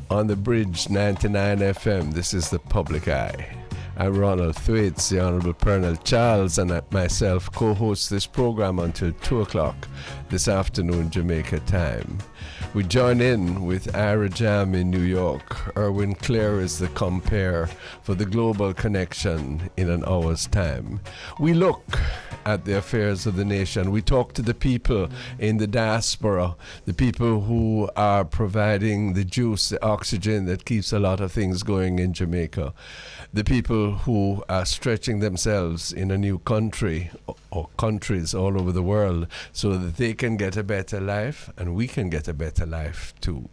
on the Bridge 99 FM. This is the Public Eye. I'm Ronald Thwaites, the Honorable Pearnel Charles, and myself co-host this program until 2 o'clock this afternoon, Jamaica time. We join in with Ira Jam in New York. Erwin Clare is the compere for the global connection in an hour's time. We look at the affairs of the nation. We talk to the people in the diaspora, the people who are providing the juice, the oxygen that keeps a lot of things going in Jamaica. The people who are stretching themselves in a new country or countries all over the world so that they can get a better life and we can get a better life too.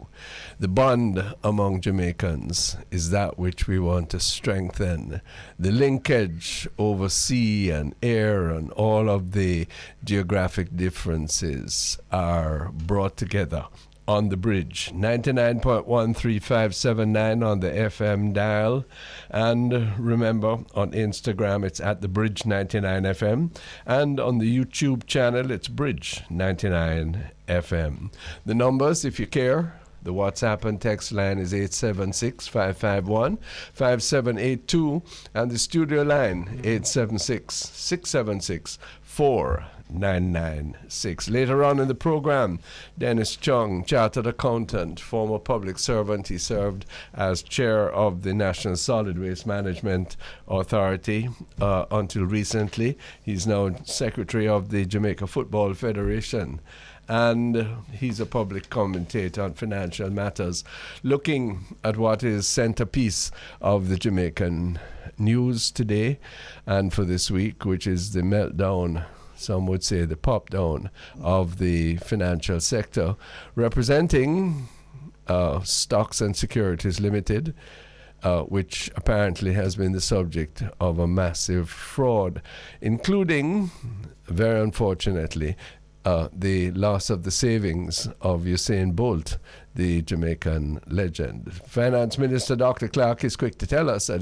The bond among Jamaicans is that which we want to strengthen. The linkage over sea and air and all of the geographic differences are brought together on the Bridge, 99.13579 on the FM dial. And remember, on Instagram, it's at the Bridge 99 FM. And on the YouTube channel, it's Bridge 99 FM. The numbers, if you care, the WhatsApp and text line is 876-551-5782. And the studio line, 876-676-4996. Later on in the program, Dennis Chung, chartered accountant, former public servant. He served as chair of the National Solid Waste Management Authority until recently. He's now secretary of the Jamaica Football Federation. And he's a public commentator on financial matters, looking at what is centerpiece of the Jamaican news today and for this week, which is the meltdown, some would say the pop down of the financial sector, representing Stocks and Securities Limited, which apparently has been the subject of a massive fraud, including, very unfortunately, the loss of the savings of Usain Bolt, the Jamaican legend. Finance Minister Dr. Clark is quick to tell us that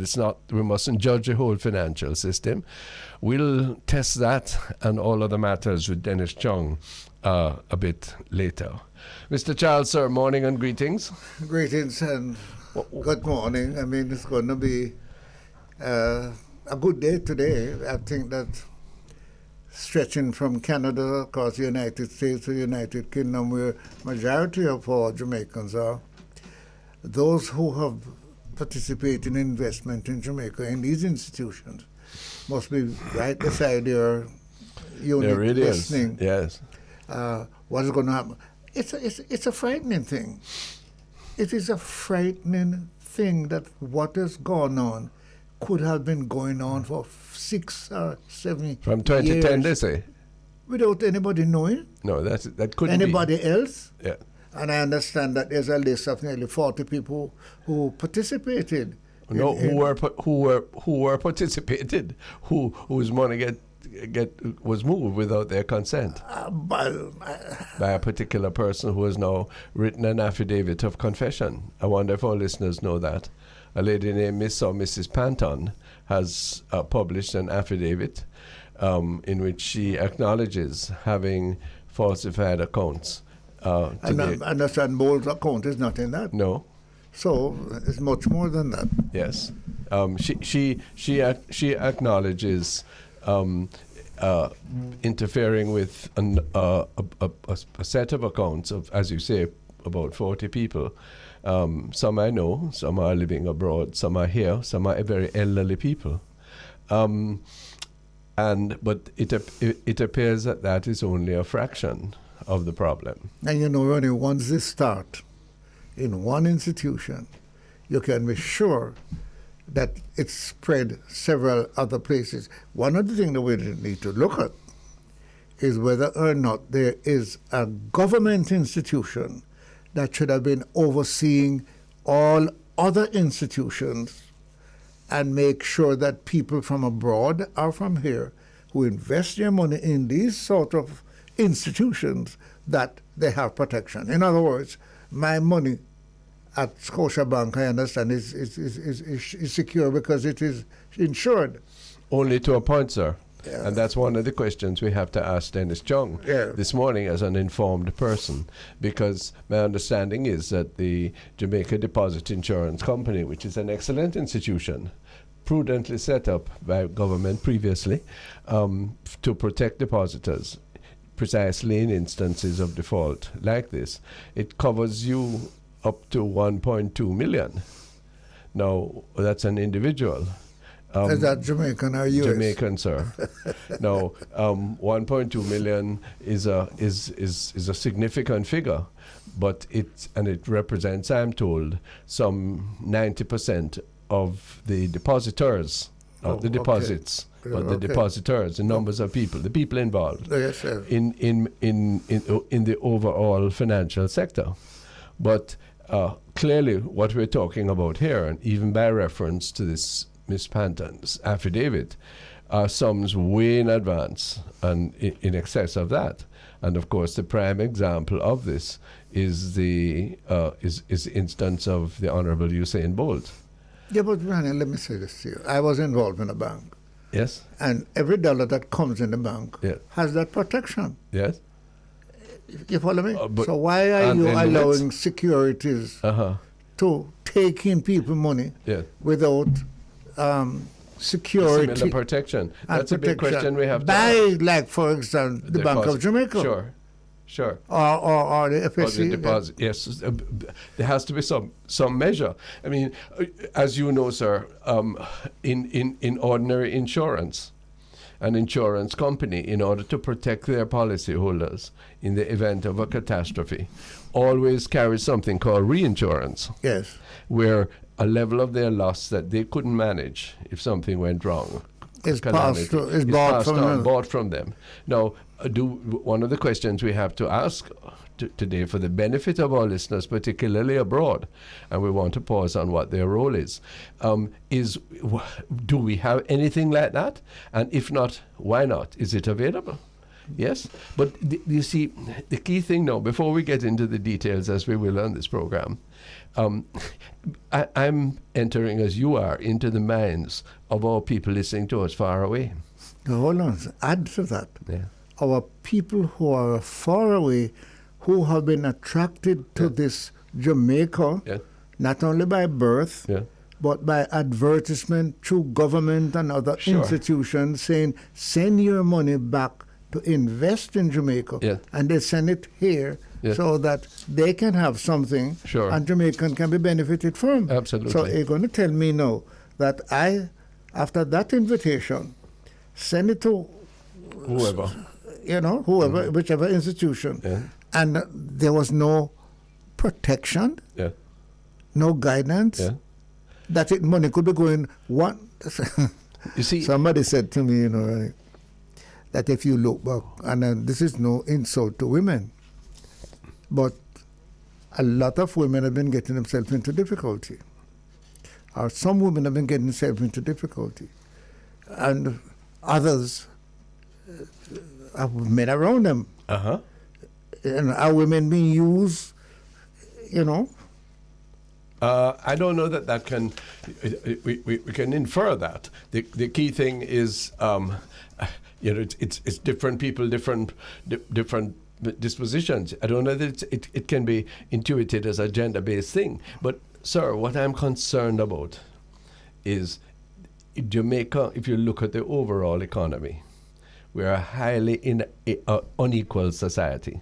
we mustn't judge the whole financial system. We'll test that and all other matters with Dennis Chung a bit later. Mr. Charles, sir, morning and greetings. Greetings and good morning. I mean, it's going to be a good day today. I think that stretching from Canada across the United States to the United Kingdom, where majority of our Jamaicans are, those who have participated in investment in Jamaica in these institutions must be right beside their unit there it listening. Is. Yes. What is going to happen? It's a frightening thing. It is a frightening thing that what has gone on could have been going on for 6 or 7 years. From 2010, they say? Without anybody knowing? No, that couldn't anybody be. else? Yeah. And I understand that there's a list of nearly 40 people who participated. No, who were participated, whose money was moved without their consent by a particular person who has now written an affidavit of confession. I wonder if our listeners know that. A lady named Miss or Mrs. Panton has published an affidavit in which she acknowledges having falsified accounts. And I understand Bolt's account is not in that. No. So it's much more than that. Yes. She acknowledges interfering with a set of accounts of, as you say, about 40 people. Some I know, some are living abroad, some are here, some are very elderly people. But it appears that is only a fraction of the problem. And you know, Ronnie, once this start in one institution, you can be sure that it's spread several other places. One of the things that we need to look at is whether or not there is a government institution that should have been overseeing all other institutions and make sure that people from abroad or from here who invest their money in these sort of institutions, that they have protection. In other words, my money at Scotiabank, I understand, is secure because it is insured. Only to a point, sir. Yeah. And that's one of the questions we have to ask Dennis Chung this morning as an informed person, because my understanding is that the Jamaica Deposit Insurance Company, which is an excellent institution, prudently set up by government previously to protect depositors, precisely in instances of default like this, it covers you up to 1.2 million. Now, that's an individual. Is that Jamaican or US? Jamaican, sir. Now, 1.2 million is a significant figure, but it represents, I'm told, some 90% of the depositors of the deposits, but the depositors, the numbers of people, the people involved in the overall financial sector. But clearly, what we're talking about here, and even by reference to this Ms. Panton's affidavit, are sums way in advance and in excess of that. And of course, the prime example of this is the instance of the Honorable Usain Bolt. Yeah, but Ryan, let me say this to you. I was involved in a bank. Yes. And every dollar that comes in the bank has that protection. Yes. You follow me? So why are you allowing securities to take in people money without security? Similar protection. That's a big question we have to ask. Like, for example, the Bank of Jamaica. Sure. Or the FSC. Or the deposit. Yes. There has to be some measure. I mean, as you know, sir, in ordinary insurance, an insurance company, in order to protect their policyholders in the event of a catastrophe, always carries something called reinsurance. Yes. Where a level of their loss that they couldn't manage if something went wrong is bought from them. Now, one of the questions we have to ask today, for the benefit of our listeners, particularly abroad, and we want to pause on what their role is do we have anything like that? And if not, why not? Is it available? Yes? But you see, the key thing now, before we get into the details, as we will on this program, I'm entering, as you are, into the minds of our people listening to us far away. Now, hold on. Add to that. Yeah. Our people who are far away, who have been attracted to this Jamaica, not only by birth, but by advertisement through government and other institutions saying, send your money back to invest in Jamaica. And they send it here so that they can have something and Jamaican can be benefited from. Absolutely. So you're going to tell me now that after that invitation, send it to whoever, whichever institution, and there was no protection, no guidance, that money could be going one. You see, somebody said to me, that if you look back, and this is no insult to women, but a lot of women have been getting themselves into difficulty, or some women have been getting themselves into difficulty, and others have men around them. And are women being used, I don't know that can, we can infer that. The key thing is, it's different people, different dispositions. I don't know that it can be intuited as a gender-based thing. But, sir, what I'm concerned about is Jamaica, if you look at the overall economy, we're a highly unequal society.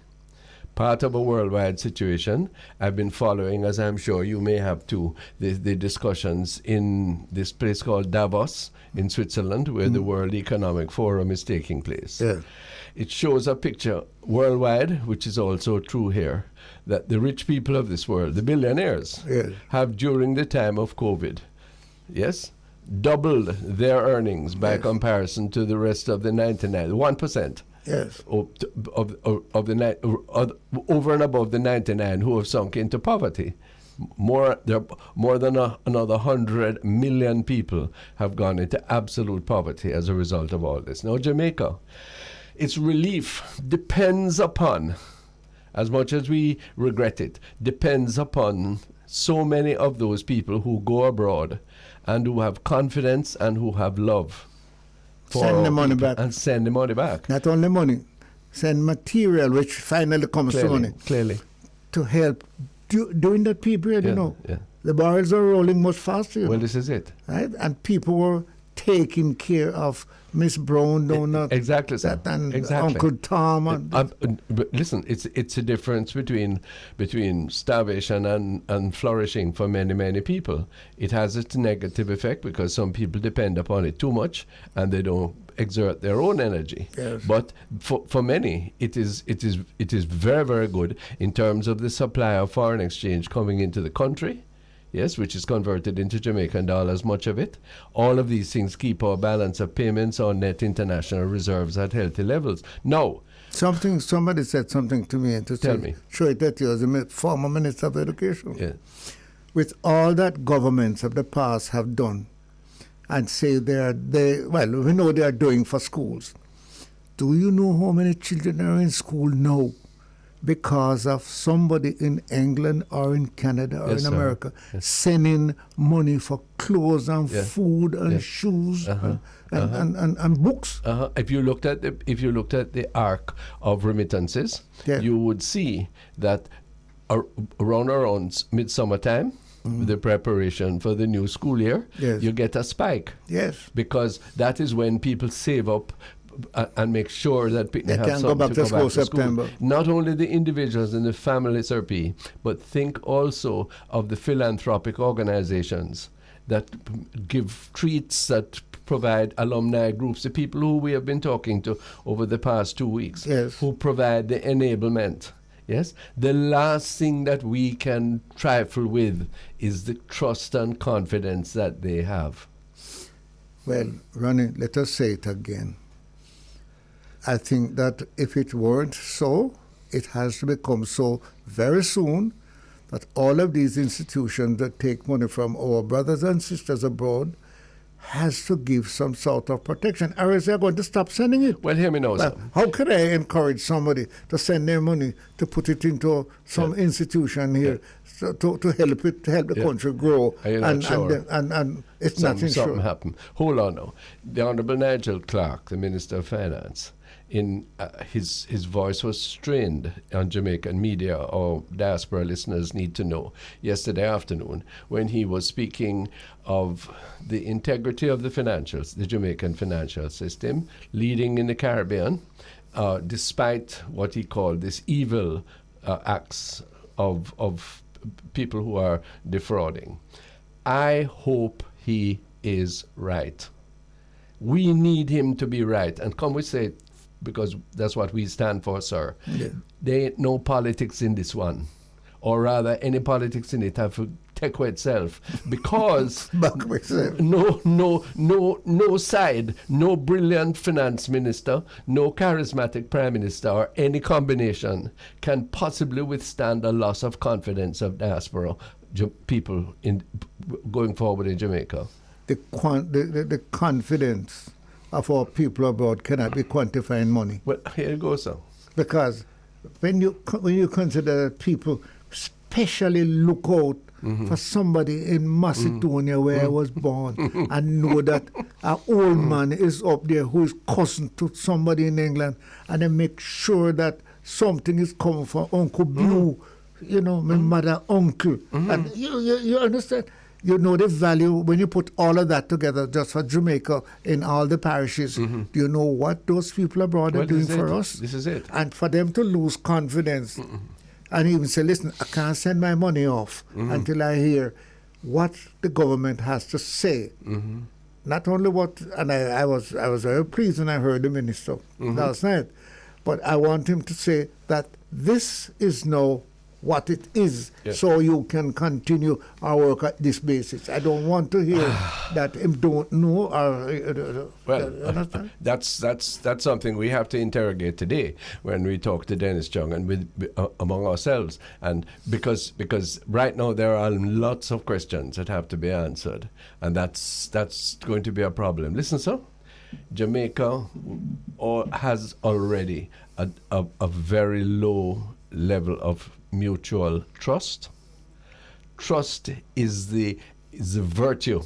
Part of a worldwide situation. I've been following, as I'm sure you may have too, the discussions in this place called Davos in Switzerland, where the World Economic Forum is taking place. It shows a picture worldwide, which is also true here, that the rich people of this world, the billionaires, have during the time of COVID, doubled their earnings by comparison to the rest of the 1%. Over and above the 99 who have sunk into poverty. More than another 100 million people have gone into absolute poverty as a result of all this. Now, Jamaica, its relief depends upon, as much as we regret it, depends upon so many of those people who go abroad and who have confidence and who have love Send the money back. And send the money back. Not only money, send material, which finally comes to money. Clearly. To help during that period, Yeah. the barrels are rolling much faster. Well, this is it. Right? And people were taking care of Miss Brown Donut. Exactly, sir. And Exactly. Uncle Tom. But listen, it's a difference between starvation and flourishing for many people. It has its negative effect because some people depend upon it too much and they don't exert their own energy. Yes. But for many, it is very, very good in terms of the supply of foreign exchange coming into the country. Yes, which is converted into Jamaican dollars, much of it. All of these things keep our balance of payments or net international reserves at healthy levels. Now, somebody said something to me, and to tell me. show it that you as a former Minister of Education. Yeah. With all that governments of the past have done, and say we know they are doing for schools. Do you know how many children are in school now because of somebody in England or in Canada or in America sending money for clothes and food and shoes and books? If you looked at the arc of remittances, you would see that around midsummer time, the preparation for the new school year, you get a spike. Yes. Because that is when people save up and make sure that they have can something go back to school September. Not only the individuals and the families, RP, but think also of the philanthropic organizations that give treats, that provide alumni groups, the people who we have been talking to over the past 2 weeks, who provide the enablement. Yes, the last thing that we can trifle with is the trust and confidence that they have. Well, Ronnie, let us say it again. I think that if it weren't so, it has to become so very soon that all of these institutions that take money from our brothers and sisters abroad has to give some sort of protection, or is they going to stop sending it? Well, hear me now, sir. How can I encourage somebody to send their money to put it into some institution here to help the country grow? And it's nothing sure. Something happened. Hold on now. The Honourable Nigel Clark, the Minister of Finance, in his voice was strained on Jamaican media, or diaspora listeners need to know, yesterday afternoon when he was speaking of the integrity of the Jamaican financial system, leading in the Caribbean, despite what he called this evil acts of people who are defrauding. I hope he is right. We need him to be right. And come we say, because that's what we stand for, sir. Yeah. There ain't no politics in this one. Or rather, any politics in it have to take for itself. Because no side, no brilliant finance minister, no charismatic prime minister, or any combination can possibly withstand a loss of confidence of diaspora people in going forward in Jamaica. The confidence of our people abroad cannot be quantified in money. Well, here you go, sir. Because when you consider that people specially look out for somebody in Macedonia where I was born and know that an old man is up there who is cousin to somebody in England, and they make sure that something is coming for Uncle Blue, my mother, uncle. And you understand? You know the value when you put all of that together just for Jamaica in all the parishes. Do you know what those people abroad are doing for us? This is it. And for them to lose confidence and even say, listen, I can't send my money off until I hear what the government has to say. Not only what, and I was very pleased when I heard the minister last night, but I want him to say that this is now what it is, so you can continue our work at this basis. I don't want to hear that him don't know. That's something we have to interrogate today when we talk to Dennis Chung and among ourselves, and because right now there are lots of questions that have to be answered, and that's going to be a problem. Listen, sir, Jamaica has already a very low level of mutual trust. Trust is the virtue.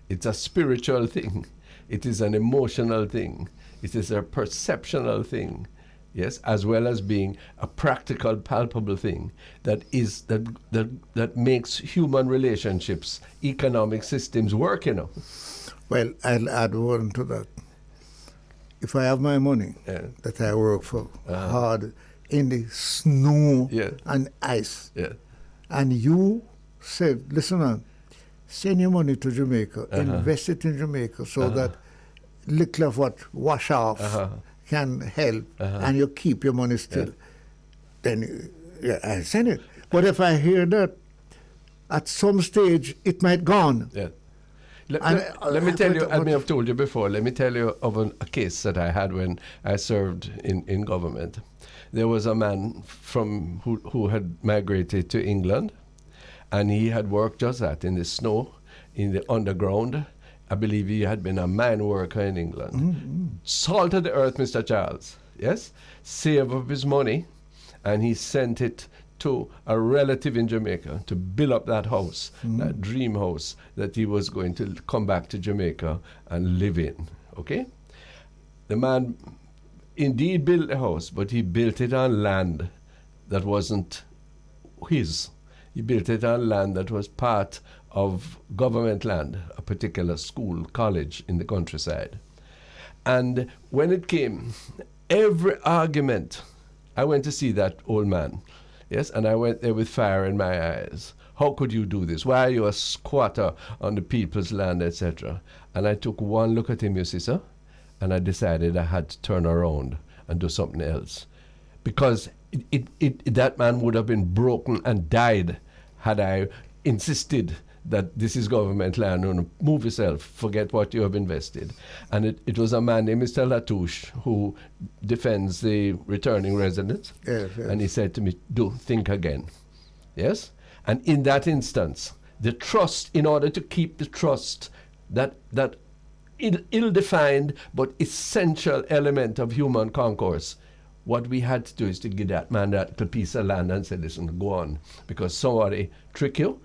It's a spiritual thing. It is an emotional thing. It is a perceptional thing. Yes, as well as being a practical, palpable thing that makes human relationships, economic systems work, Well, I'll add one to that. If I have my money that I work for hard in the snow and ice, and you said, listen on, send your money to Jamaica, invest it in Jamaica so that little of what wash off can help, and you keep your money still, then I send it. But if I hear that at some stage it might gone. Let me tell you, I may have told you before, let me tell you of a case that I had when I served in government. There was a man who had migrated to England, and he had worked just that, in the snow, in the underground. I believe he had been a mine worker in England. Salted the earth, Mr. Charles, yes? Saved up his money, and he sent it to a relative in Jamaica to build up that house, that dream house that he was going to come back to Jamaica and live in, okay? The man indeed built the house, but he built it on land that wasn't his. He built it on land that was part of government land, a particular school, college in the countryside. And when it came, every argument, I went to see that old man, yes, and I went there with fire in my eyes. How could you do this? Why are you a squatter on the people's land, etc.? And I took one look at him, you see, sir, and I decided I had to turn around and do something else. Because that man would have been broken and died had I insisted that this is government land, and move yourself, forget what you have invested. And it was a man named Mr. Latouche who defends the returning residents. Yes. And he said to me, think again. Yes? And in that instance, the trust, in order to keep the trust, that ill-defined but essential element of human concourse, what we had to do is to give that man that little piece of land and say, listen, go on. Because somebody trick you,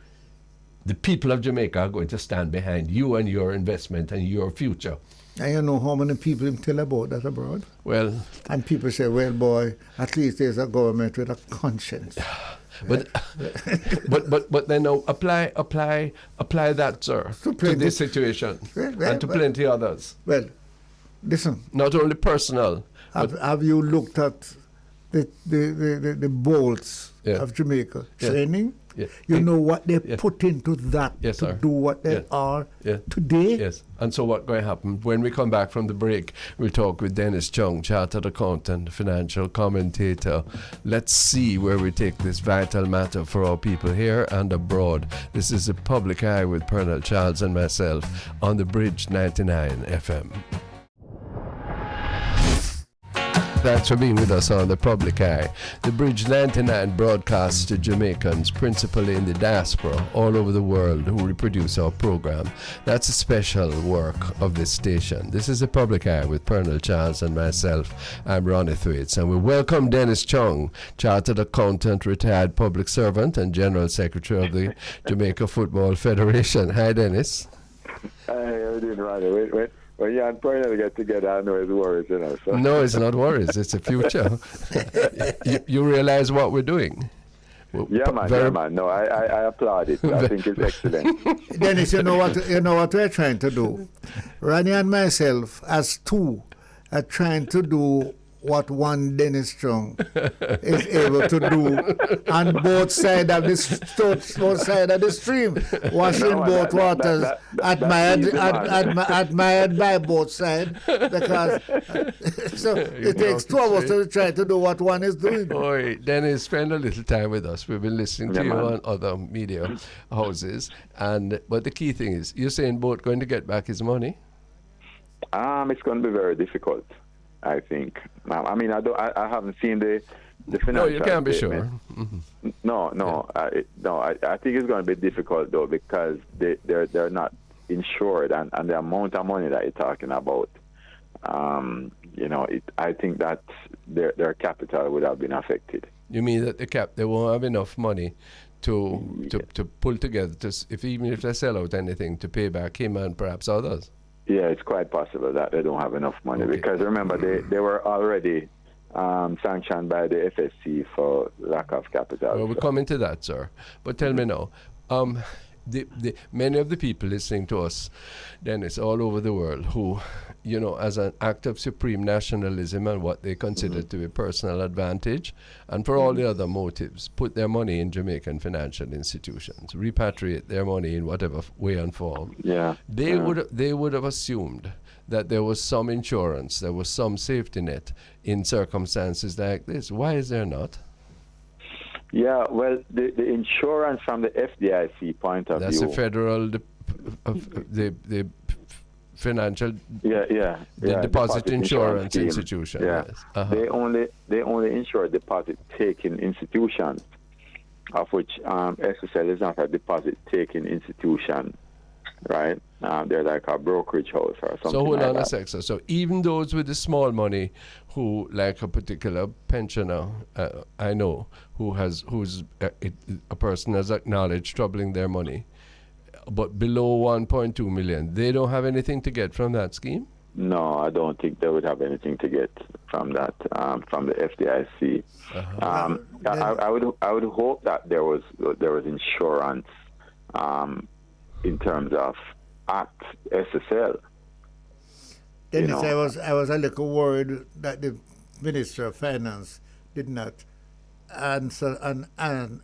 the people of Jamaica are going to stand behind you and your investment and your future. And you know how many people him tell about that abroad? Well, and people say, well, boy, at least there's a government with a conscience. But then apply that, sir, to this situation and to plenty others. Well, listen. Not only personal. Have you looked at the bolts of Jamaica training? Yeah. You know what they put into that to do what they are today? Yes. And so what's going to happen? When we come back from the break, we'll talk with Dennis Chung, chartered accountant, financial commentator. Let's see where we take this vital matter for our people here and abroad. This is The Public Eye with Pearnel, Charles and myself on the Bridge 99 FM. Thanks for being with us on The Public Eye. The Bridge 99 broadcasts to Jamaicans, principally in the diaspora, all over the world, who reproduce our program. That's a special work of this station. This is The Public Eye with Pearnel, Charles and myself. I'm Ronnie Thwaites, and we welcome Dennis Chung, chartered accountant, retired public servant, and general secretary of the Jamaica Football Federation. Hi, Dennis. Hi, how are you doing, Ronnie? Wait. Well, you and Pearnel get together, I know it's worries, So. No, it's not worries. It's the future. you realize what we're doing. Yeah, man. No, I applaud it. I think it's excellent. Dennis, you know what we're trying to do? Ronnie and myself, as two, are trying to do what one Dennis Chung is able to do on both sides of the stream, washing both waters, admired by both sides, because so it takes two of us to try to do what one is doing. Boy, Dennis, spend a little time with us. We've been listening to you on other media houses, but the key thing is, Usain Bolt going to get back his money? It's going to be very difficult, I think. I mean, I haven't seen the financial. No, you can't be sure. Mm-hmm. No. I think it's going to be difficult though, because they're not insured, and the amount of money that you're talking about, I think that their capital would have been affected. You mean that they won't have enough money to pull together even if they sell out anything, to pay back him and perhaps others? Yeah, it's quite possible that they don't have enough money Okay. because remember they were already sanctioned by the FSC for lack of capital. Well, we're coming to that, sir. But tell me now, the many of the people listening to us, Dennis, all over the world, who, as an act of supreme nationalism and what they consider to be personal advantage, and for all the other motives, put their money in Jamaican financial institutions, repatriate their money in whatever way and form. Yeah. They would have assumed that there was some insurance, there was some safety net in circumstances like this. Why is there not? Yeah, well, the insurance from the FDIC point of That's view. the federal, the financial, the deposit insurance scheme. institution. Yeah, Yes. Uh-huh. they only insure deposit taking institutions, of which SSL is not a deposit taking institution, right? They're like a brokerage house or something. So hold like on that. a sec. So even those with the small money, who like a particular pensioner, I know, who's a person has acknowledged troubling their money, but below 1.2 million, they don't have anything to get from that scheme? No, I don't think they would have anything to get from that, from the FDIC. Uh-huh. I would hope that there was insurance in terms of at SSL. Dennis, I was a little worried that the Minister of Finance did not answer and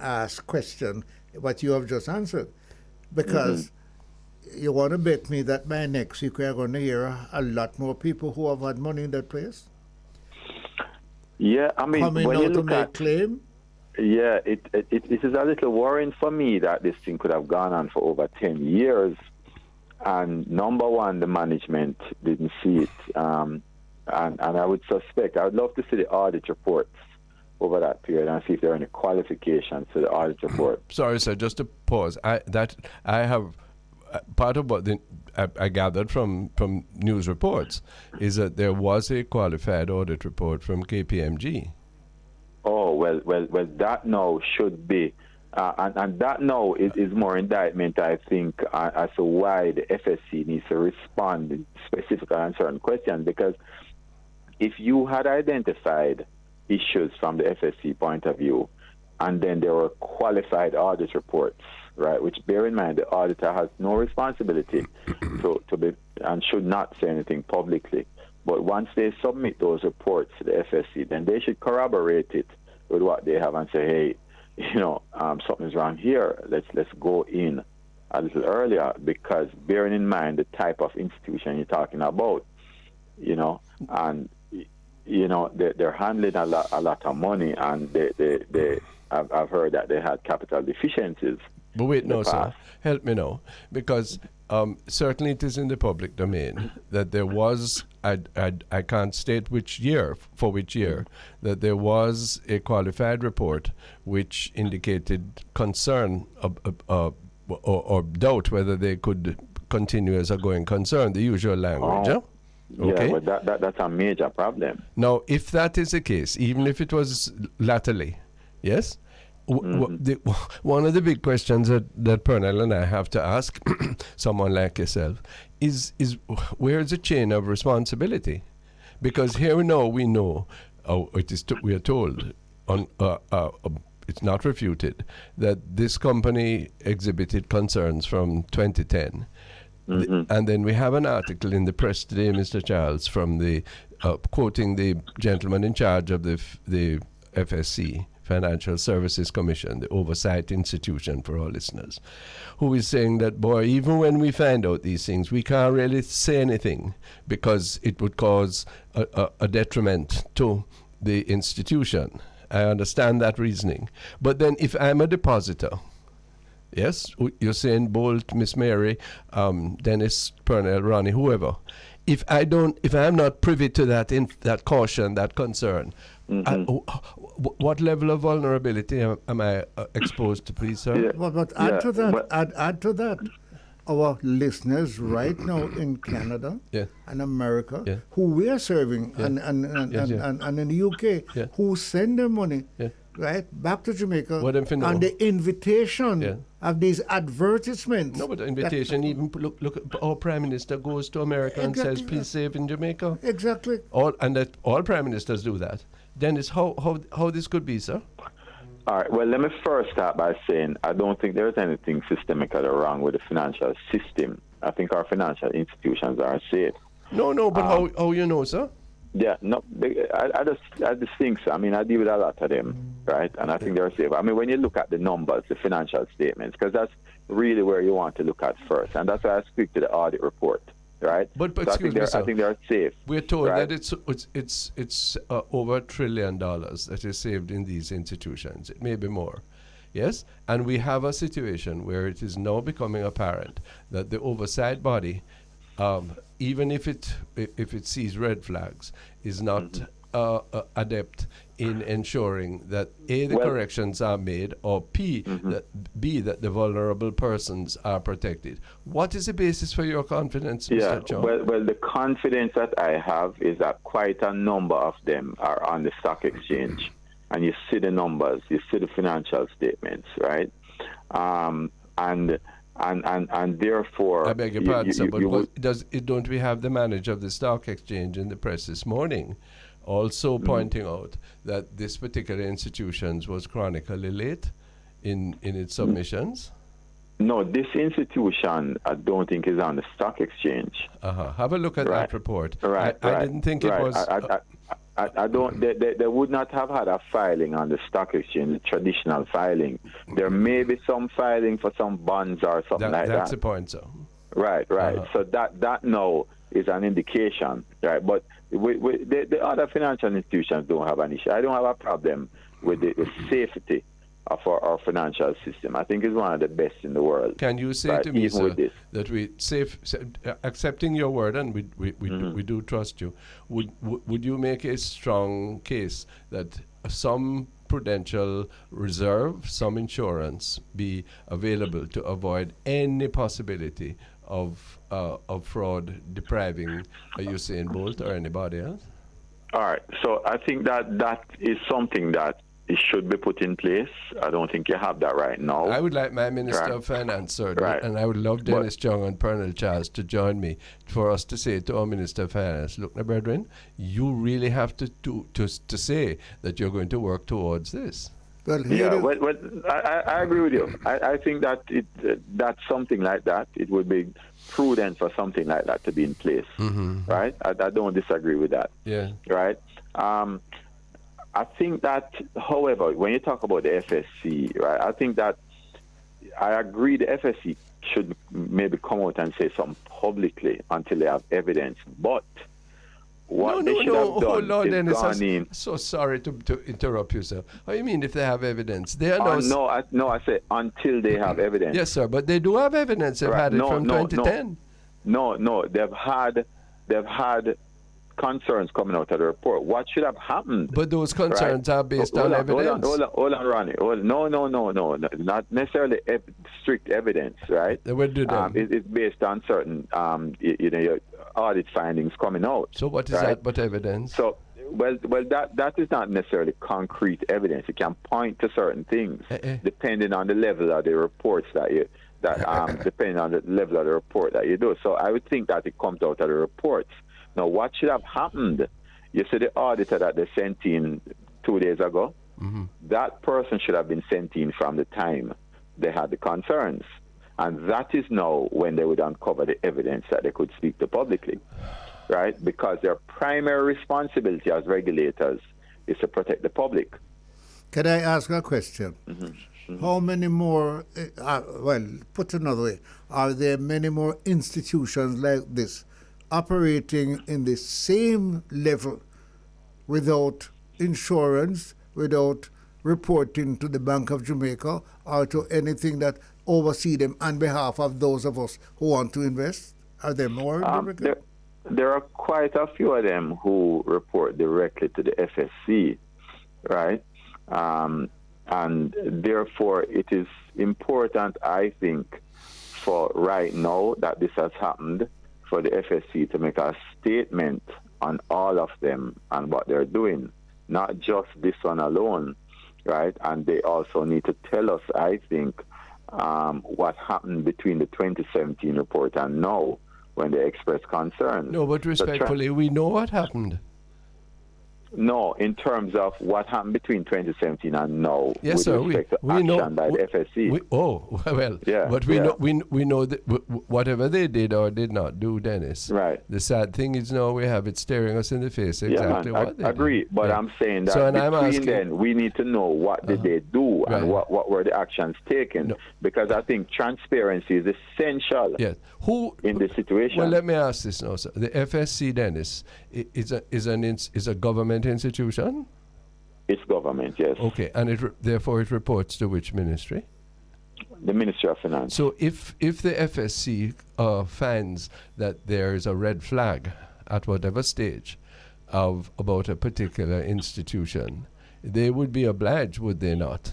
ask question what you have just answered, because you want to bet me that by next week we are going to hear a lot more people who have had money in that place Yeah, I mean, coming when you out to look make at claim. Yeah, it is a little worrying for me that this thing could have gone on for over 10 years. And number one, the management didn't see it. And I would suspect, I would love to see the audit reports over that period and see if there are any qualifications to the audit report. Sorry, sir, just to pause. I have part of what I gathered from news reports is that there was a qualified audit report from KPMG. Oh, well, that now should be, and that now is more indictment, I think, as to why the FSC needs to respond specifically on certain questions. Because if you had identified issues from the FSC point of view, and then there were qualified audit reports, right, which bear in mind the auditor has no responsibility to be and should not say anything publicly. But once they submit those reports to the FSC, then they should corroborate it with what they have and say, hey, something's wrong here. Let's go in a little earlier, because bearing in mind the type of institution you're talking about, and they're handling a lot of money, and I've heard that they had capital deficiencies. But wait, no, sir. past. Help me now, because certainly it is in the public domain that there was, I can't state for which year, that there was a qualified report which indicated concern or doubt whether they could continue as a going concern, the usual language. Oh. Okay. Yeah, but that's a major problem. Now, if that is the case, even if it was latterly, yes, one of the big questions that Pearnel and I have to ask someone like yourself is where is the chain of responsibility? Because here we know, we are told, it's not refuted, that this company exhibited concerns from 2010. And then we have an article in the press today, Mr. Charles, from the quoting the gentleman in charge of the FSC, Financial Services Commission, the oversight institution for our listeners, who is saying that, boy, even when we find out these things, we can't really say anything because it would cause a detriment to the institution. I understand that reasoning. But then if I'm a depositor, yes, Usain Bolt, Miss Mary, Dennis, Pearnel, Ronnie, whoever. If I'm not privy to that caution, that concern, what level of vulnerability am I exposed to, please, sir? Yeah. But add to that, our listeners right now in Canada and America, who we are serving, and in the UK, who send their money right back to Jamaica, and the invitation of these advertisements. No, but the invitation look our Prime Minister goes to America and says, please save in Jamaica. Exactly. All Prime Ministers do that. Dennis, how this could be, sir? All right. Well, let me first start by saying I don't think there's anything systemically wrong with the financial system. I think our financial institutions are safe. No, but how you know, sir? Yeah, no, I just think so. I mean, I deal with a lot of them, right? And I think they're safe. I mean, when you look at the numbers, the financial statements, because that's really where you want to look at first, and that's why I speak to the audit report, right? But so excuse me, sir. I think they're safe. We're told right? that it's over $1 trillion that is saved in these institutions. It may be more. Yes, and we have a situation where it is now becoming apparent that the oversight body, even if it sees red flags, is not adept in ensuring that A, the corrections are made, or B, that the vulnerable persons are protected. What is the basis for your confidence, Mr. Chung? Well, the confidence that I have is that quite a number of them are on the stock exchange. And you see the numbers, you see the financial statements, right? And therefore, I beg your pardon, sir, but don't we have the manager of the stock exchange in the press this morning also pointing out that this particular institution was chronically late in its submissions? No, this institution I don't think is on the stock exchange. Have a look at that report. Right. I didn't think it was. I don't. They would not have had a filing on the stock exchange, the traditional filing. There may be some filing for some bonds or something like that. That's the point, sir. Right. So that now is an indication, right? But the other financial institutions don't have an issue. I don't have a problem with the safety of our financial system. I think it's one of the best in the world. Can you say to me, sir, that we accepting your word, and we do trust you, would you make a strong case that some prudential reserve, some insurance be available to avoid any possibility of fraud depriving Usain Bolt or anybody else? All right. So I think that is something that it should be put in place. I don't think you have that right now. I would like my Minister of Finance, sir, and I would love Dennis Chung and Pearnel Charles to join me for us to say to our Minister of Finance, look, my brethren, you really have to say that you're going to work towards this. Well, I agree with you. I think that that's something like that. It would be prudent for something like that to be in place, right? I don't disagree with that. Yeah. Right. I think that, however, when you talk about the FSC, right, I think that I agree the FSC should maybe come out and say something publicly until they have evidence. But what they should have done is gone in. So sorry to interrupt you, sir. What do you mean if they have evidence? They are I say until they have evidence. Yes, sir, but they do have evidence. They've had it from 2010. No, they've had concerns coming out of the report. What should have happened? But those concerns are based on evidence. Hold on, Ronnie. No, not necessarily strict evidence, right? It's based on certain, audit findings coming out. So what is that but evidence? So, well, that is not necessarily concrete evidence. It can point to certain things depending on the level of the reports depending on the level of the report that you do. So I would think that it comes out of the reports. Now, what should have happened? You see the auditor that they sent in 2 days ago? That person should have been sent in from the time they had the concerns. And that is now when they would uncover the evidence that they could speak to publicly, right? Because their primary responsibility as regulators is to protect the public. Can I ask a question? How many more, put another way, are there many more institutions like this operating in the same level without insurance, without reporting to the Bank of Jamaica or to anything that oversee them on behalf of those of us who want to invest? Are there more? There are quite a few of them who report directly to the FSC, right? And therefore, it is important, I think, for right now that this has happened, for the FSC to make a statement on all of them and what they're doing, not just this one alone, right? And they also need to tell us, I think, what happened between the 2017 report and now when they expressed concern. No, but respectfully, we know what happened. No, in terms of what happened between 2017 and now, yes, with sir. respect to We action know by the FSC. But we know that whatever they did or did not do, Dennis. Right. The sad thing is now we have it staring us in the face exactly what they agree. did. But I'm saying that between then we need to know what did they do and what were the actions taken, because I think transparency is essential. Yes. In this situation? Well, let me ask this now, sir. The FSC, Dennis, is a government institution? It's government, yes. Okay, and therefore it reports to which ministry? The Ministry of Finance. So if the FSC finds that there is a red flag at whatever stage about a particular institution, they would be obliged, would they not,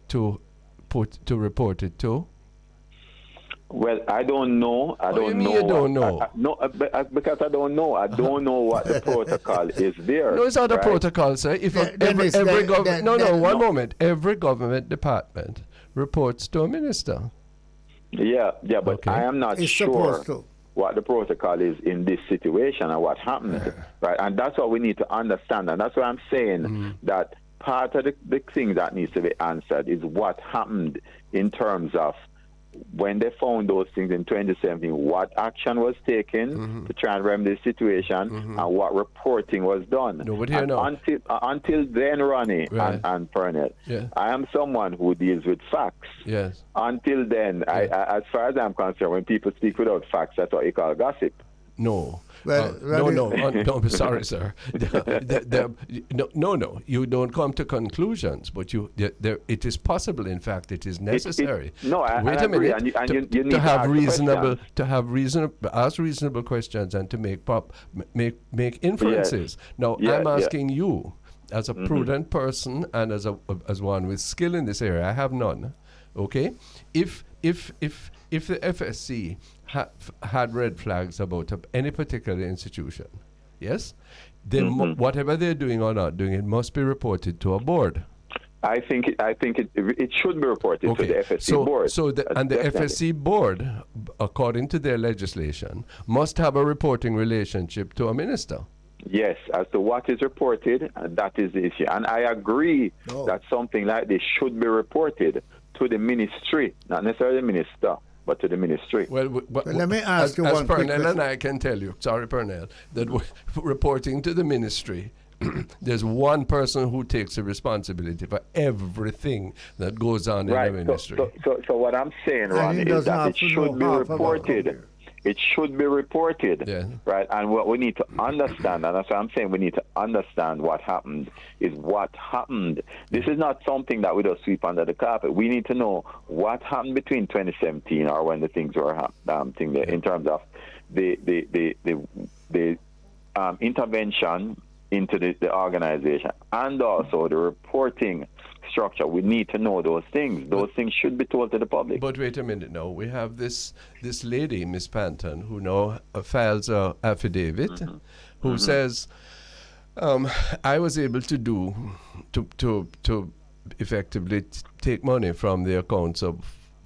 to report it to? Well, I don't know. I don't know. You don't know? Because I don't know. I don't know what the protocol is there. No, it's not a protocol, sir. If every government, one moment. Every government department reports to a minister. Yeah, but okay. I am not sure what the protocol is in this situation and what happened, right? And that's what we need to understand. And that's why I'm saying that part of the thing that needs to be answered is what happened in terms of when they found those things in 2017, what action was taken to try and remedy the situation, and what reporting was done. No, but here now. Until then, Ronnie and Pearnel, I am someone who deals with facts. Yes. Until then, as far as I'm concerned, when people speak without facts, that's what you call gossip. No. No, sorry, sir. No. You don't come to conclusions, but it is possible. In fact, it is necessary. Wait a minute. You need to ask reasonable questions and to make inferences. Yes. Now, I'm asking you, as a prudent person and as one with skill in this area. I have none. Okay, if the FSC had red flags about any particular institution, yes, then whatever they're doing or not doing, it must be reported to a board. I think it should be reported to the FSC board. The FSC board, according to their legislation, must have a reporting relationship to a minister. Yes, as to what is reported, that is the issue. And I agree that something like this should be reported to the ministry, not necessarily the minister, but to the ministry. Well, let me ask you one quick question. And I can tell you, sorry, Pearnel, that reporting to the ministry, there's one person who takes the responsibility for everything that goes on in the ministry. So what I'm saying, Ron, is that it should be reported. It should be reported, right? And what we need to understand, and that's what I'm saying, we need to understand what happened, is what happened. This is not something that we just sweep under the carpet. We need to know what happened between 2017 or when the things were happening in terms of the intervention into the organization and also the reporting structure. We need to know those things. Those things should be told to the public. But wait a minute now. We have this lady, Miss Panton, who now files an affidavit, who says, I was able to effectively take money from the accounts of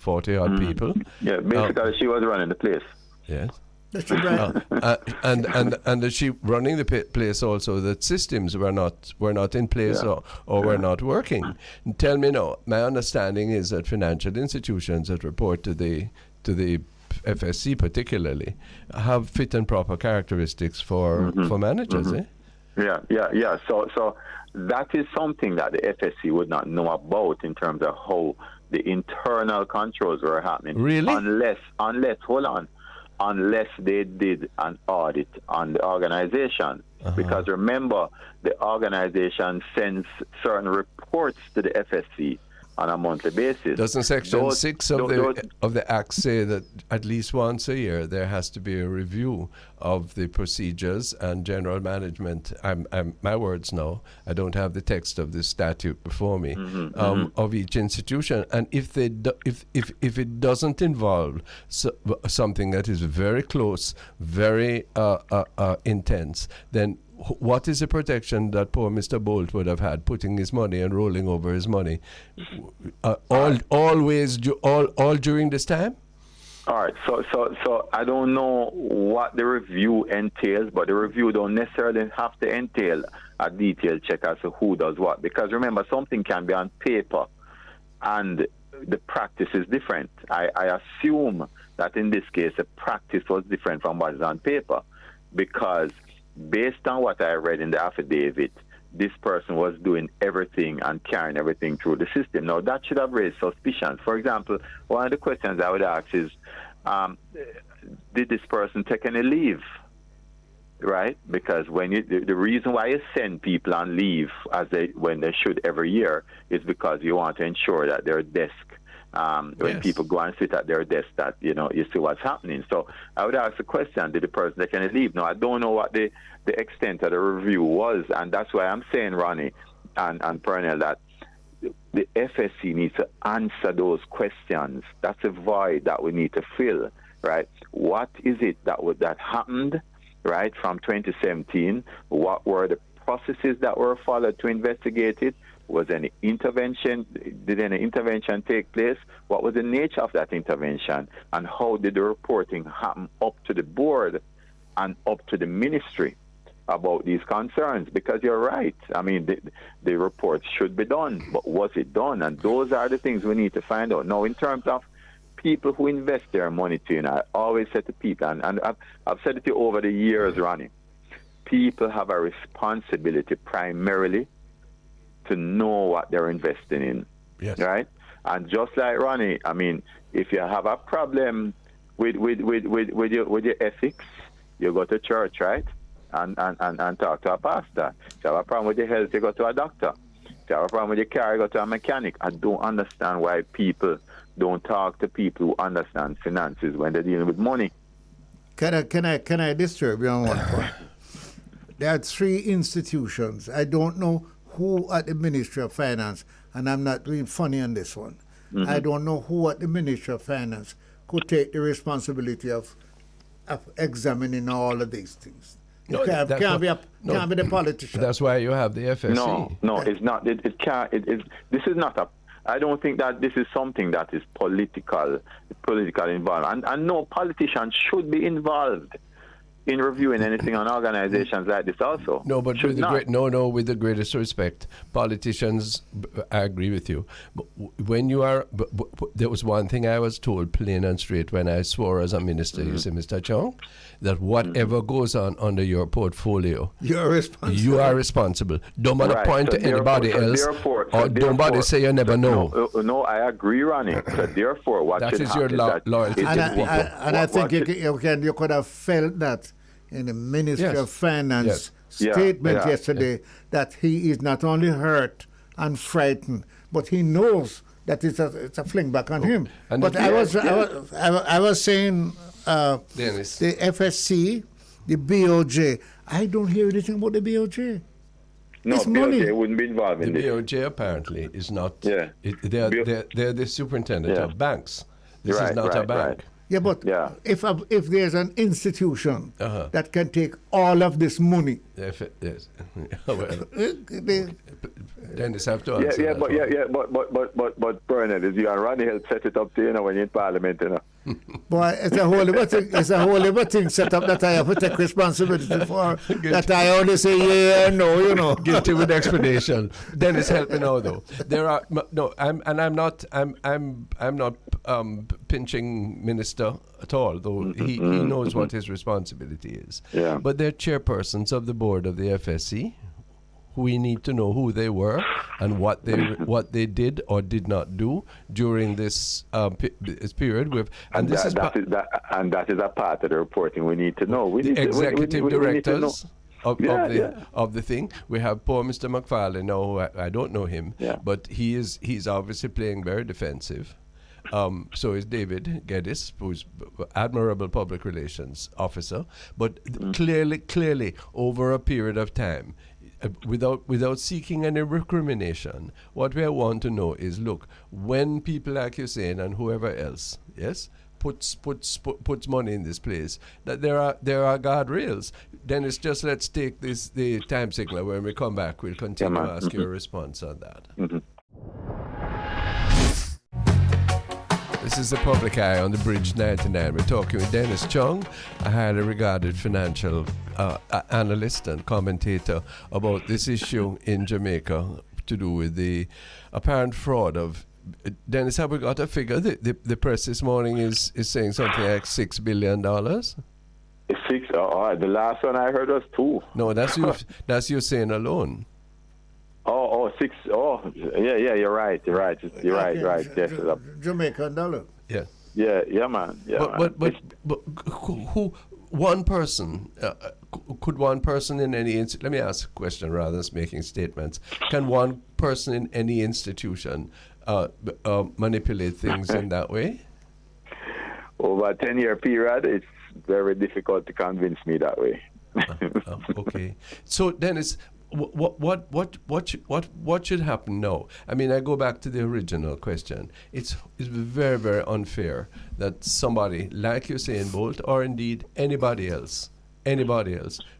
40-odd people. Yeah, basically she was running the place. Yes. And she running the place also that systems were not in place or were not working. Tell me now, my understanding is that financial institutions that report to the FSC particularly have fit and proper characteristics for managers. Yeah. So that is something that the FSC would not know about in terms of how the internal controls were happening. Really? Unless they did an audit on the organization. Because remember, the organization sends certain reports to the FSC on a monthly basis. Doesn't Section 6 of the Act say that at least once a year there has to be a review of the procedures and general management? My words now, I don't have the text of this statute before me, of each institution. And if it doesn't involve something that is very close, very intense, then what is the protection that poor Mr. Bolt would have had putting his money and rolling over his money all during this time? All right, so I don't know what the review entails, but the review don't necessarily have to entail a detailed check as to who does what. Because remember, something can be on paper, and the practice is different. I assume that in this case, the practice was different from what is on paper, because based on what I read in the affidavit, this person was doing everything and carrying everything through the system. Now, that should have raised suspicions. For example, one of the questions I would ask is, did this person take any leave? Right? Because when the reason why you send people on leave when they should every year is because you want to ensure that their desk, when people go and sit at their desk, that you see what's happening. So I would ask the question: did the person take any leave? Now, I don't know what the extent of the review was, and that's why I'm saying, Ronnie and Pearnel, that the FSC needs to answer those questions. That's a void that we need to fill. Right? What is it that happened? Right, from 2017, what were the processes that were followed to investigate it? Was any intervention? Did any intervention take place? What was the nature of that intervention? And how did the reporting happen up to the board and up to the ministry about these concerns? Because you're right. I mean, the report should be done, but was it done? And those are the things we need to find out. Now, in terms of people who invest their money to, I always say to people, and I've said it to you over the years, Ronnie, people have a responsibility primarily to know what they're investing in, right? And just like Ronnie, I mean, if you have a problem with your ethics, you go to church, right? And talk to a pastor. If you have a problem with your health, you go to a doctor. If you have a problem with your car, you go to a mechanic. I don't understand why people don't talk to people who understand finances when they're dealing with money. Can I disturb you on one point? There are 3 institutions. I don't know who at the Ministry of Finance, and I'm not being funny on this one. Mm-hmm. I don't know who at the Ministry of Finance could take the responsibility of examining all of these things. No, can't be the politician. That's why you have the FSC. No, it's not. It can't. This is not a. I don't think that this is something that is political involved. And no politician should be involved in reviewing anything on organizations like this also. No, but with the greatest respect, politicians, I agree with you. But when you are, there was one thing I was told plain and straight when I swore as a minister, you say, Mr. Chung, that whatever goes on under your portfolio, you're responsible. You are responsible. Don't want to point to anybody else, or don't say you never know. No, I agree, Ronnie. So therefore, what that should is happen your loyalty to the people. And I think you could have felt that in the Ministry of Finance statement yesterday, that he is not only hurt and frightened, but he knows that it's a fling back on him. And but I was saying Dennis, the FSC, the BOJ. I don't hear anything about the BOJ. No, it's BOJ money. wouldn't be involved in the this. BOJ apparently is not. Yeah. They're the superintendent of banks. This is not a bank. Right. Yeah, but if there's an institution that can take all of this money, yes. Well, Dennis have to answer. But Pearnel, is you and Ronnie help set it up to when you're in Parliament, Boy, it's a whole other thing set up that I have to take responsibility for. That I only say yeah or no, Guilty with explanation. Dennis, help me now though. There are I'm not pinching minister at all, though he knows what his responsibility is. Yeah. But they're chairpersons of the board of the FSC. We need to know who they were and what they did or did not do during this period. And that is a part of the reporting we need to know. The executive directors of the thing. We have poor Mr. McFarlane now. I don't know him, but he's obviously playing very defensive. So is David Geddes, who's admirable public relations officer. But clearly, over a period of time, without seeking any recrimination, what we want to know is, look, when people like Usain and whoever else, yes, puts money in this place, that there are guardrails. Then it's just, let's take the time signal. When we come back, we'll continue to ask your response on that. This is the Public Eye on the Bridge 99. We're talking with Dennis Chung, a highly regarded financial analyst and commentator, about this issue in Jamaica to do with the apparent fraud of. Dennis, have we got a figure? The press this morning is saying something like $6 billion. Six? Oh, the last one I heard was 2. No, that's you. That's you saying alone. Oh, 6. Oh, yeah. You're right. You're right. Yes. Jamaican dollar. Yeah. Yeah, man. Yeah. But who? One person. Could one person in any let me ask a question rather than making statements. Can one person in any institution manipulate things in that way? Over a 10-year period, it's very difficult to convince me that way. Okay. So Dennis, what should happen now? I mean, I go back to the original question. It's very, very unfair that somebody like Usain Bolt, or indeed anybody else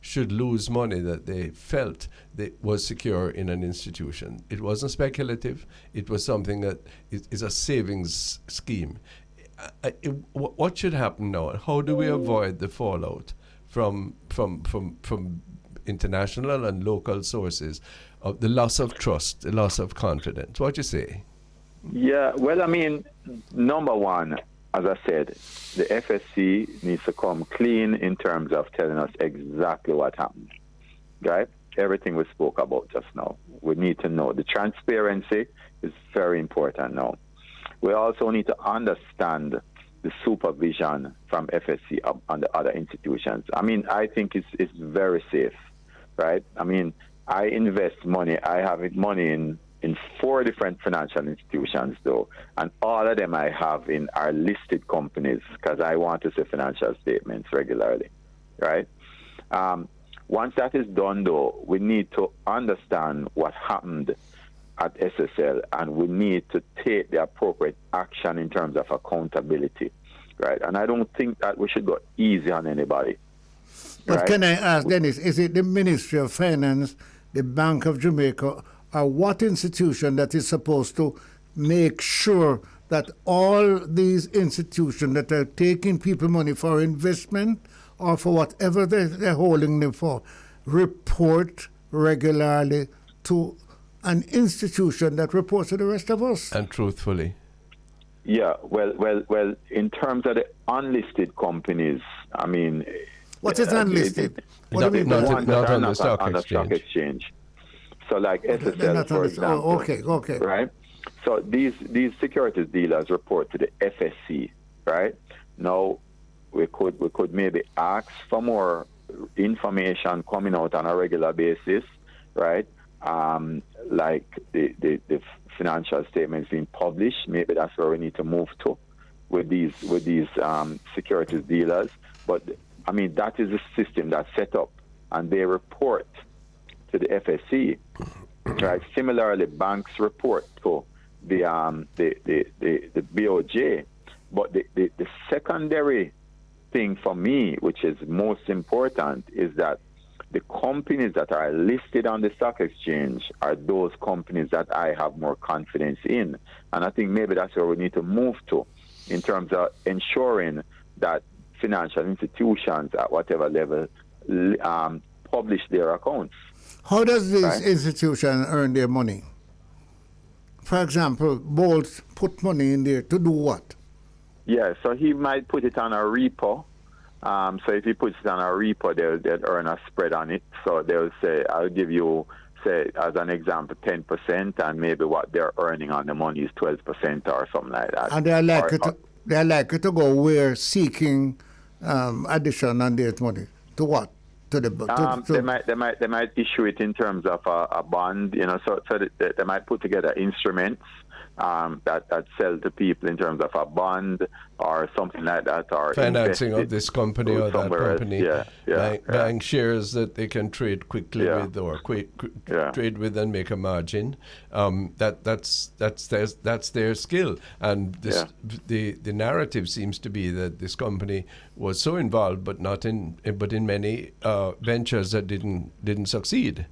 should lose money that they felt that was secure in an institution. It wasn't speculative. It was something that is a savings scheme. What should happen now? How do we avoid the fallout from international and local sources of the loss of trust, the loss of confidence? What do you say? Yeah, well, I mean, number one, as I said, the FSC needs to come clean in terms of telling us exactly what happened, right? Everything we spoke about just now. We need to know. The transparency is very important now. We also need to understand the supervision from FSC on the other institutions. I mean, I think it's very safe, right? I mean, I invest money. I have money in 4 different financial institutions, though, and all of them I have in are listed companies because I want to see financial statements regularly, right? Once that is done, though, we need to understand what happened at SSL, and we need to take the appropriate action in terms of accountability, right? And I don't think that we should go easy on anybody. But right? can I ask, Dennis, is it the Ministry of Finance, the Bank of Jamaica, or what institution that is supposed to make sure that all these institutions that are taking people money for investment or for whatever they're holding them for, report regularly to an institution that reports to the rest of us? And truthfully. Yeah, well, in terms of the unlisted companies, I mean... What is unlisted? Not on the stock exchange. So like SSL, for example. Okay. Right? So these securities dealers report to the FSC, right? Now, we could maybe ask for more information coming out on a regular basis, right? Like the financial statements being published. Maybe that's where we need to move to with these securities dealers. But I mean, that is a system that's set up, and they report to the FSC, right? Similarly, banks report to the BOJ. But the secondary thing for me, which is most important, is that the companies that are listed on the stock exchange are those companies that I have more confidence in. And I think maybe that's where we need to move to in terms of ensuring that financial institutions at whatever level publish their accounts. How does this institution earn their money? For example, Bolt put money in there to do what? Yeah, so he might put it on a repo. So if he puts it on a repo, they'll earn a spread on it. So they'll say, I'll give you, say, as an example, 10%, and maybe what they're earning on the money is 12% or something like that. And they're likely to go where seeking addition on their money. To what? They might issue it in terms of a bond, so they might put together instruments that sell to people in terms of a bond or something like that, or financing of this company or that company, buying yeah. shares that they can trade quickly with or trade with and make a margin. That's their skill, and the narrative seems to be that this company was so involved, but in many ventures that didn't succeed.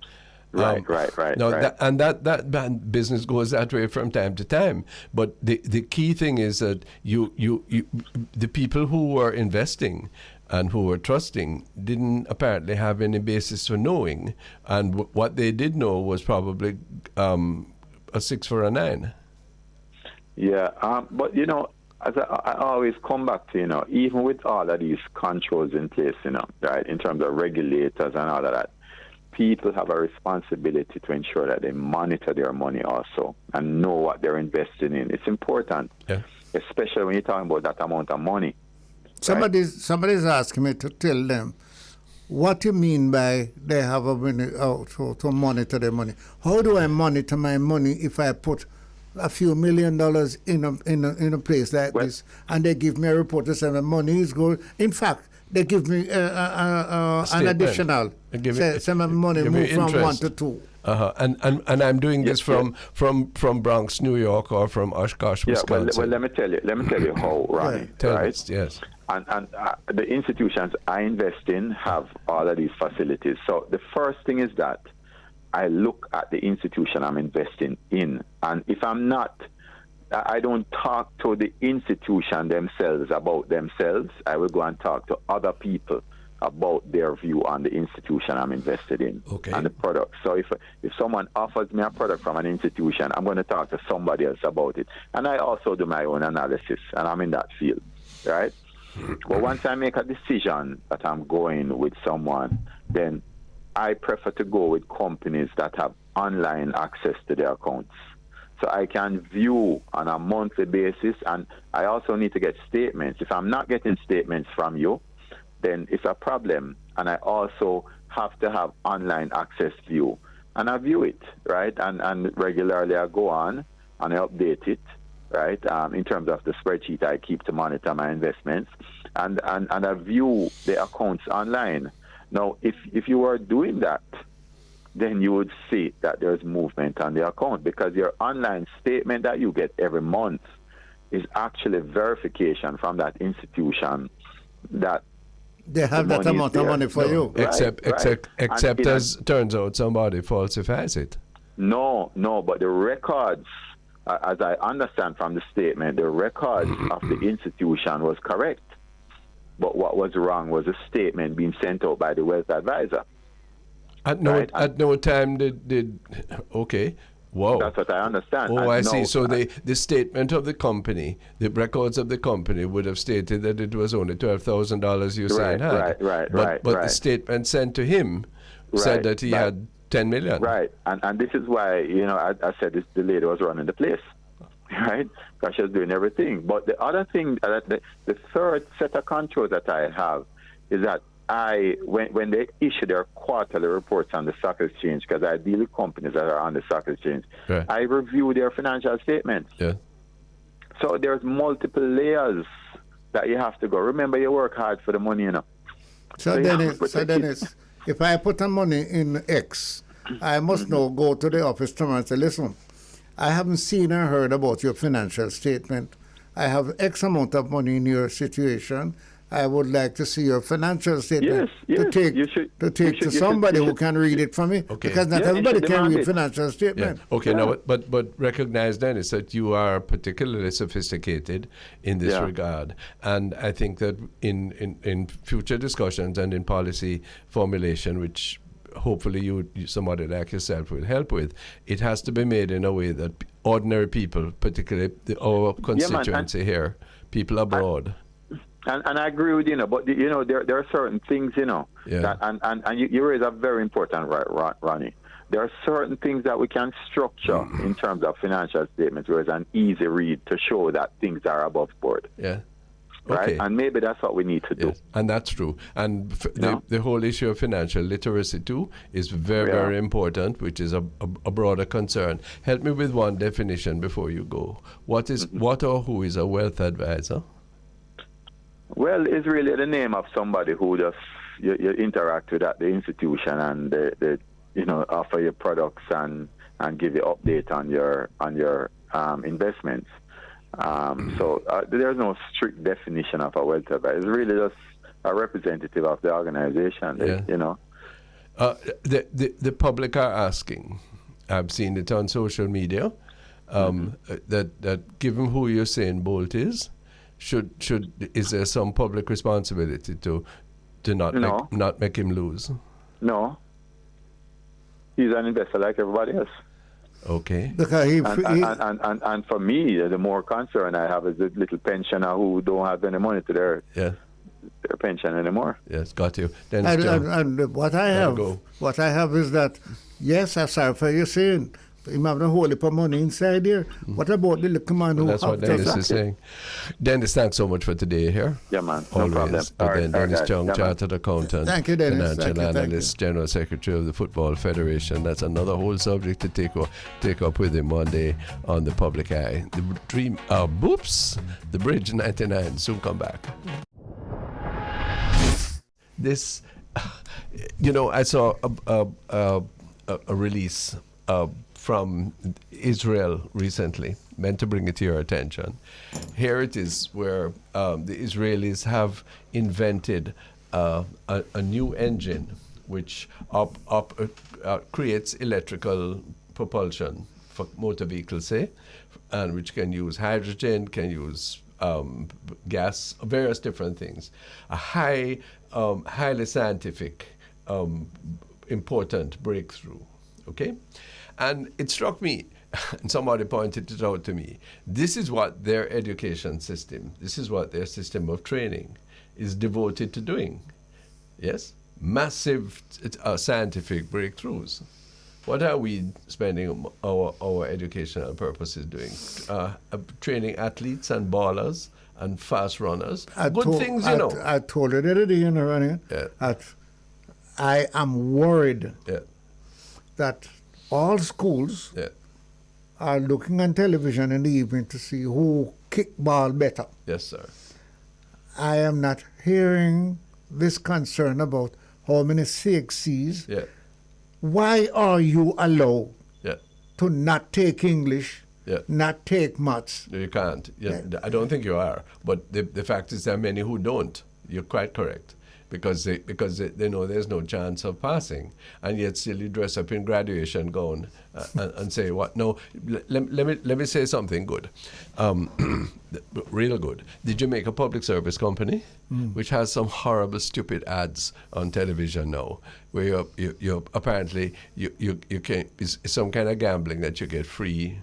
Right. That business goes that way from time to time. But the key thing is that the people who were investing and who were trusting didn't apparently have any basis for knowing, and what they did know was probably a 6 for a 9. Yeah, but as I always come back to, even with all of these controls in place, right, in terms of regulators and all of that, people have a responsibility to ensure that they monitor their money also and know what they're investing in. It's important, especially when you're talking about that amount of money. Somebody's asking me to tell them what you mean by they have a money to monitor their money. How do I monitor my money if I put a few $1 million in a place like this, and they give me a report to say my money is good? In fact, they give me an additional. Say my money move from 1 to 2. And I'm doing this from Bronx, New York, or from Oshkosh, Wisconsin. Well, let me tell you how, Ronnie. Right? Yes. And the institutions I invest in have all of these facilities. So the first thing is that I look at the institution I'm investing in, and if I'm not, I don't talk to the institution themselves about themselves. I will go and talk to other people about their view on the institution I'm invested in and the product. So if someone offers me a product from an institution, I'm going to talk to somebody else about it. And I also do my own analysis, and I'm in that field, right? But once I make a decision that I'm going with someone, then I prefer to go with companies that have online access to their accounts. So I can view on a monthly basis, and I also need to get statements. If I'm not getting statements from you, then it's a problem. And I also have to have online access view. And I view it, right? And regularly I go on and I update it, right? In terms of the spreadsheet I keep to monitor my investments. And I view the accounts online. Now, if you were doing that, then you would see that there's movement on the account, because your online statement that you get every month is actually verification from that institution that they have that amount of money for you. Except as turns out, somebody falsifies it. No, but the records, as I understand from the statement, the records of the institution was correct. But what was wrong was a statement being sent out by the wealth advisor. At no time did okay. Whoa. That's what I understand. Oh, I see. So the statement of the company, the records of the company would have stated that it was only $12,000 Usain had. Right. But the statement sent to him said that he had $10 million. Right. And this is why, I said the lady was running the place. Right? Because she was doing everything. But the other thing, the third set of controls that I have is that when they issue their quarterly reports on the stock exchange, because I deal with companies that are on the stock exchange, I review their financial statements. Yeah. So there's multiple layers that you have to go. Remember, you work hard for the money, So Dennis, if I put the money in X, I must now go to the office tomorrow and say, listen, I haven't seen or heard about your financial statement. I have X amount of money in your situation. I would like to see your financial statement to take to somebody who can read it for me, because not everybody can read financial statement. Yeah. Okay, now, but recognize, Dennis, that you are particularly sophisticated in this regard, and I think that in future discussions and in policy formulation, which hopefully you somebody like yourself will help with, it has to be made in a way that ordinary people, particularly our constituency here, people abroad. And I agree with but there are certain things that, and you raise a very important right, Ronnie. There are certain things that we can structure in terms of financial statements where it's an easy read to show that things are above board. Yeah. right? Okay. And maybe that's what we need to do. Yes, and that's true. And Yeah. the whole issue of financial literacy too is very, Yeah. very important, which is a broader concern. Help me with one definition before you go. What is what or who is a wealth advisor? Well, it's really the name of somebody who just you interact with at the institution and they offer you products and give you update on your investments. So there's no strict definition of a wealth advisor. It's really just a representative of the organization. The public are asking. I've seen it on social media. That given who Usain Bolt is, is there some public responsibility to not make him lose? No. He's an investor like everybody else. Okay. Because and for me, the more concern I have is the little pensioner who don't have any money to their pension anymore. Yes, got you. Then and what I have is that, yes, I'm sorry for you saying, him have a whole heap of money inside here. What about the little man who that's what Dennis is saying. Dennis, thanks so much for today here. Yeah, man. No Always. problem. Again, Dennis Chung, Chartered Accountant, Thank you, Dennis. Financial Thank Analyst, General Secretary of the Football Federation. That's another whole subject to take up with him one day on the public eye. The Bridge 99. Soon come back. This, I saw a release from Israel recently, meant to bring it to your attention. Here it is, where the Israelis have invented a new engine which creates electrical propulsion for motor vehicles, say, and which can use hydrogen, can use gas, various different things. A highly scientific, important breakthrough. Okay? And it struck me, and somebody pointed it out to me, this is what their education system, this is what their system of training is devoted to doing. Yes? Massive scientific breakthroughs. What are we spending our educational purposes doing? Training athletes and ballers and fast runners. I told you the other day, Ronnie, that I am worried that all schools are looking on television in the evening to see who kick ball better. Yes, sir. I am not hearing this concern about how many CXCs. Yeah. Why are you allowed Yeah. to not take English, Yeah. not take maths? No, you can't. Yeah. I don't think you are. But the fact is there are many who don't. You're quite correct. Because they know there's no chance of passing, and yet still you dress up in graduation gown and say what? No, let me say something good, real good. The Jamaica Public Service Company, which has some horrible, stupid ads on television now, where you apparently you can, it's some kind of gambling that you get free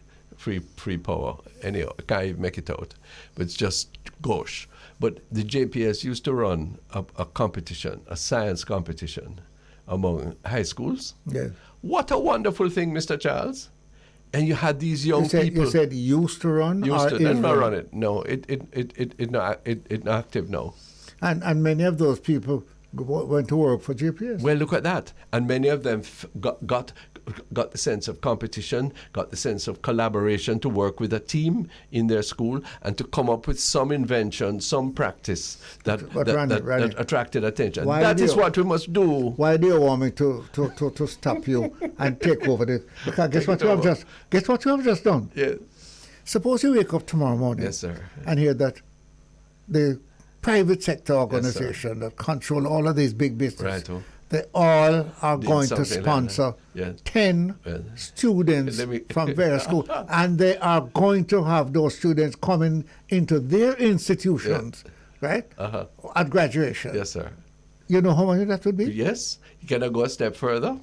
power. Anyhow, I can't even make it out, but it's just gauche. But the JPS used to run a competition, a science competition among high schools. Yes. What a wonderful thing, Mr. Charles. And you had these young people. You said used to run? Used to. Didn't run? run it. No, it not active now. And many of those people went to work for JPS. Well, look at that. And many of them got the sense of competition, got the sense of collaboration to work with a team in their school and to come up with some invention, some practice that attracted attention. That is what we must do. Why do you want me to stop you and take over this? Because guess what you have just done? Yeah. Suppose you wake up tomorrow morning, yes, sir, and hear that the private sector organization that control all of these big businesses, right, they all are going to sponsor 10 students from various schools, and they are going to have those students coming into their institutions, right, at graduation. Yes, sir. You know how much that would be? Yes. Can I go a step further?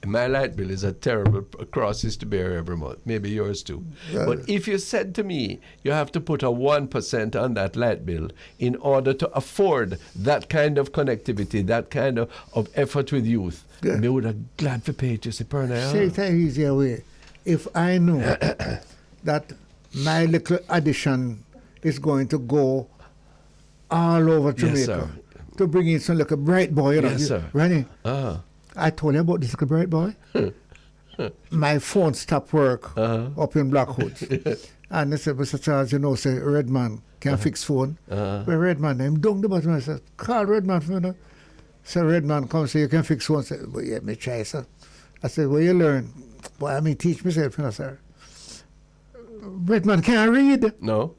My light bill is a terrible crosses to bear every month, maybe yours too. But if you said to me, you have to put a 1% on that light bill in order to afford that kind of connectivity, that kind of effort with youth, me would have glad for pay to say, Pearnel. Say it an easier way. If I know that my little addition is going to go all over Jamaica Yes, sir. to bring in some like a bright boy. You know, Yes, sir. Ronnie, Uh-huh. I told you about this little bright boy. My phone stopped work up in Blackwoods. And they said, Mr. Charles, you know, say, Redman can fix phone. Well, Redman, I'm down the bottom. I said, call Redman for me. So Redman come say, you can fix phone. I said, well, yeah, me try, sir. I said, well, you learn. Well, I mean, teach myself, you know, sir. Redman can't read. No.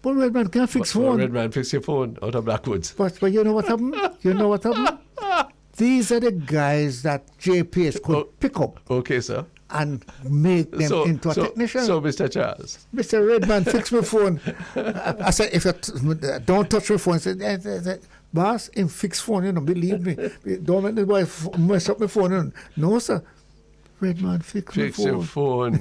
But Redman can fix phone. Red man, fix your phone out of Blackwoods. But you know what happened? You know what happened? These are the guys that JPS could pick up Okay, sir. and make them into a technician. So, Mr. Charles. Mr. Redman, fix my phone. I said, if you don't touch my phone, I said, boss, in fix phone, you know, believe me. Don't make the boy mess up my phone. You know. No, sir. Redman, fix my phone. Your phone.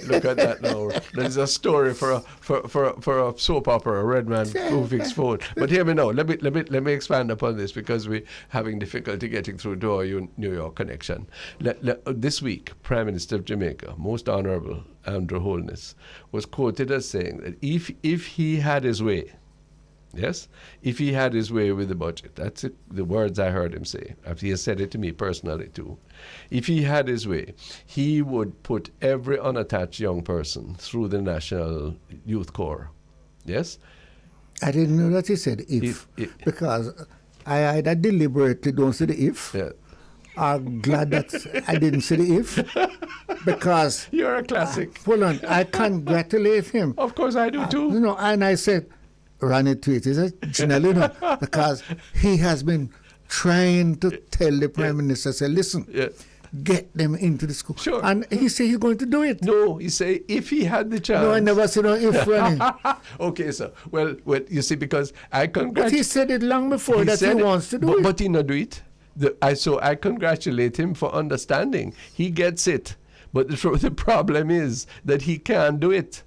Look at that now. There's a story for a soap opera, Redman who fixed phone. But hear me now. Let me expand upon this because we're having difficulty getting through to our New York connection. This week, Prime Minister of Jamaica, Most Honorable Andrew Holness, was quoted as saying that if he had his way, yes, if he had his way with the budget, that's it, the words I heard him say. He has said it to me personally too. If he had his way, he would put every unattached young person through the National Youth Corps. Yes? I didn't know that he said if because I either deliberately don't say the if. Yeah. I'm glad that I didn't say the if because You're a classic. hold on, I congratulate him. Of course I do too. You know, and I said, run it to it, is it? You know, because he has been trying to tell the Prime Minister, say, listen, get them into the school. Sure. And he said he's going to do it. No, he say if he had the chance. No, I never said no if, Ronnie. Okay, sir. Well, you see, because I But congratulate. he said it long before that he wants to do it. But he not do it. I congratulate him for understanding. He gets it. But the problem is that he can't do it.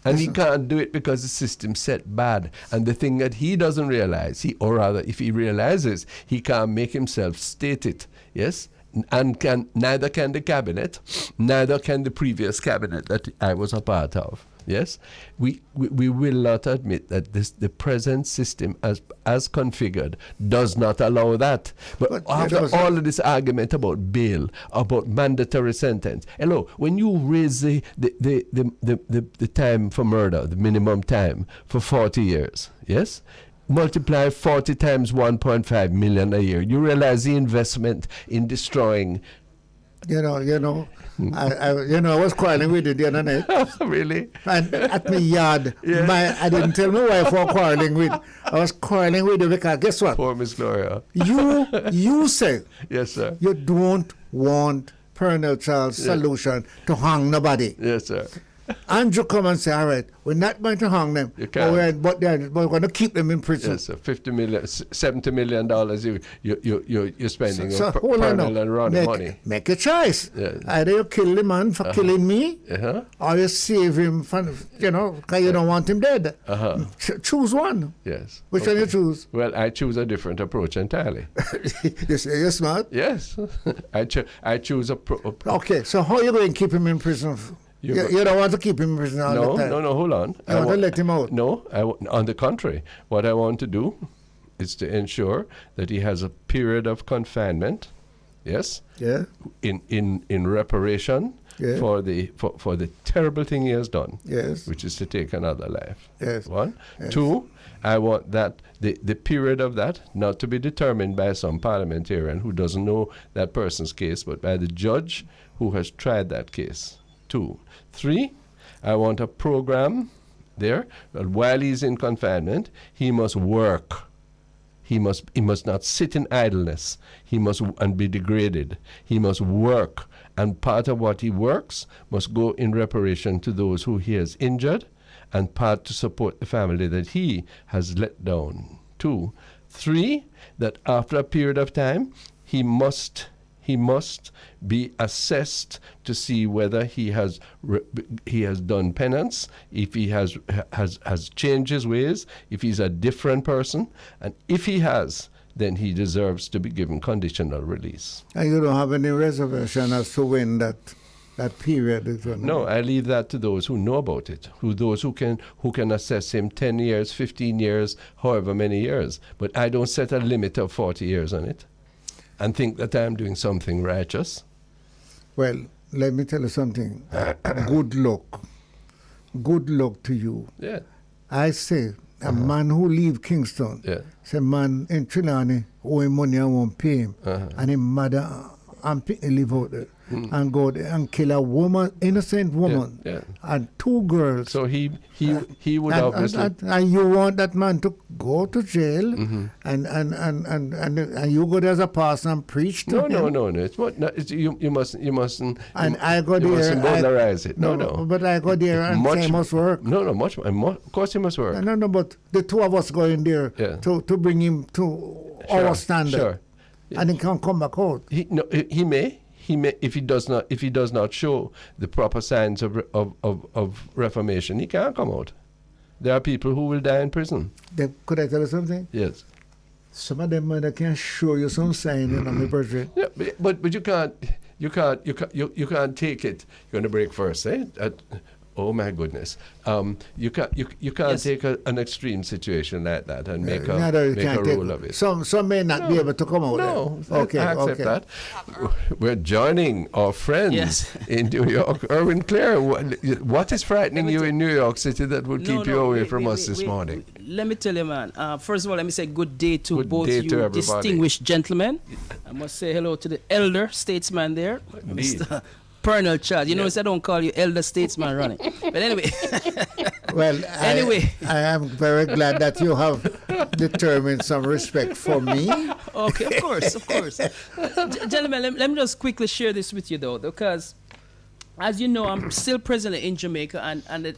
And he can't do it because the system's set bad. And the thing that he doesn't realize, or rather, if he realizes, he can't make himself state it. Yes? And neither can the cabinet, neither can the previous cabinet that I was a part of. Yes? We will not admit that the present system as configured does not allow that. But after all of this argument about bail, about mandatory sentence, hello, when you raise the time for murder, the minimum time for 40 years, yes? Multiply 40 times 1.5 million a year. You realize the investment in destroying. I was quarreling with you the other night. Really? And at my yard, I didn't tell my wife what quarreling with. I was quarreling with you because guess what? Poor Miss Gloria. You say Yes, sir. you don't want Pearnel Charles' solution to hang nobody. Yes, sir. Andrew come and say, all right, we're not going to hang them, You can't. but we're going to keep them in prison. Yes, sir. $70 million you're spending So on hold on Pearnel now. and Ronnie money. Make a choice. Yeah. Either you kill the man for killing me, Uh-huh. or you save him from, because you don't want him dead. Uh-huh. Choose one. Yes. Which one you choose? Well, I choose a different approach entirely. You say you're smart? Yes. I choose a Okay, so how are you going to keep him in prison? You don't want to keep him in prison all the time? No, hold on. You want to let him out? No, on the contrary. What I want to do is to ensure that he has a period of confinement, yes, Yeah. in reparation for the terrible thing he has done, Yes. which is to take another life. Yes. One. Yes. Two, I want that the period of that not to be determined by some parliamentarian who doesn't know that person's case, but by the judge who has tried that case. 2. 3, I want a program there that while he's in confinement, he must work. He must not sit in idleness. He must and be degraded. He must work, and part of what he works must go in reparation to those who he has injured, and part to support the family that he has let down. 2. 3, that after a period of time, he must be assessed to see whether he has done penance, if he has changed his ways, if he's a different person, and if he has, then he deserves to be given conditional release. And you don't have any reservation as to when that that period is going to No, be. I leave that to those who know about it, those who can assess him 10 years, 15 years, however many years. But I don't set a limit of 40 years on it and think that I'm doing something righteous. Well, let me tell you something. Good luck. Good luck to you. Yeah. I say, a man who leave Kingston, Yeah. say man in Trinidad owe him money and won't pay him. And his mother and people live out there. And go there and kill a woman, innocent woman, Yeah. and 2 girls. So he would and, obviously. and you want that man to go to jail, and you go there as a pastor and preach to him. No. It's what you mustn't. And I go you there. mustn't polarize it. No. But I go there and say he must work. No, much. Of course, he must work. No, but the 2 of us go in there to bring him to our standard, Sure. and he can come back out. He may if he does not show the proper signs of reformation, he can't come out. There are people who will die in prison. Could I tell you something? Yes. Some of them mother can show you some sign in my birthday. Yeah, but you can't take it. You're going to break first, eh? Oh my goodness! You can't take an extreme situation like that and make a rule of it. Some may not be able to come out. No, there. Okay, I accept okay. that. We're joining our friends in New York. Erwin Clare, what is frightening you in New York City that would keep you away from us this morning? Let me tell you, man. First of all, let me say good day to Good both day you to everybody. distinguished gentlemen. I must say hello to the elder statesman there, Indeed. Mr. Pearnel Charles. You notice I don't call you elder statesman, Ronnie. But anyway. Well, Anyway. I am very glad that you have determined some respect for me. Okay, of course. Gentlemen, let me just quickly share this with you, though, because as you know, I'm still present in Jamaica, and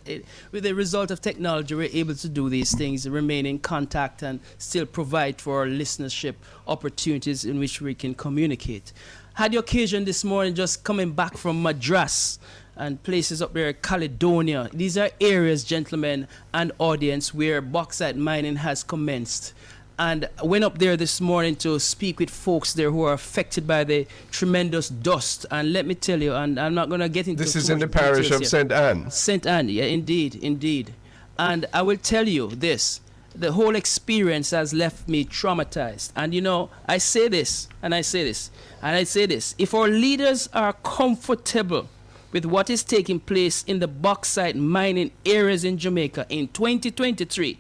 with the result of technology, we're able to do these things, remain in contact, and still provide for our listenership opportunities in which we can communicate. Had the occasion this morning just coming back from Madras and places up there, Caledonia. These are areas, gentlemen and audience, where bauxite mining has commenced. And I went up there this morning to speak with folks there who are affected by the tremendous dust. And let me tell you, and I'm not going to get into This is too in the much parish details of here. St. Anne. St. Anne, yeah, indeed. And I will tell you this. The whole experience has left me traumatized. And you know, I say this, and I say this, and I say this. If our leaders are comfortable with what is taking place in the bauxite mining areas in Jamaica in 2023,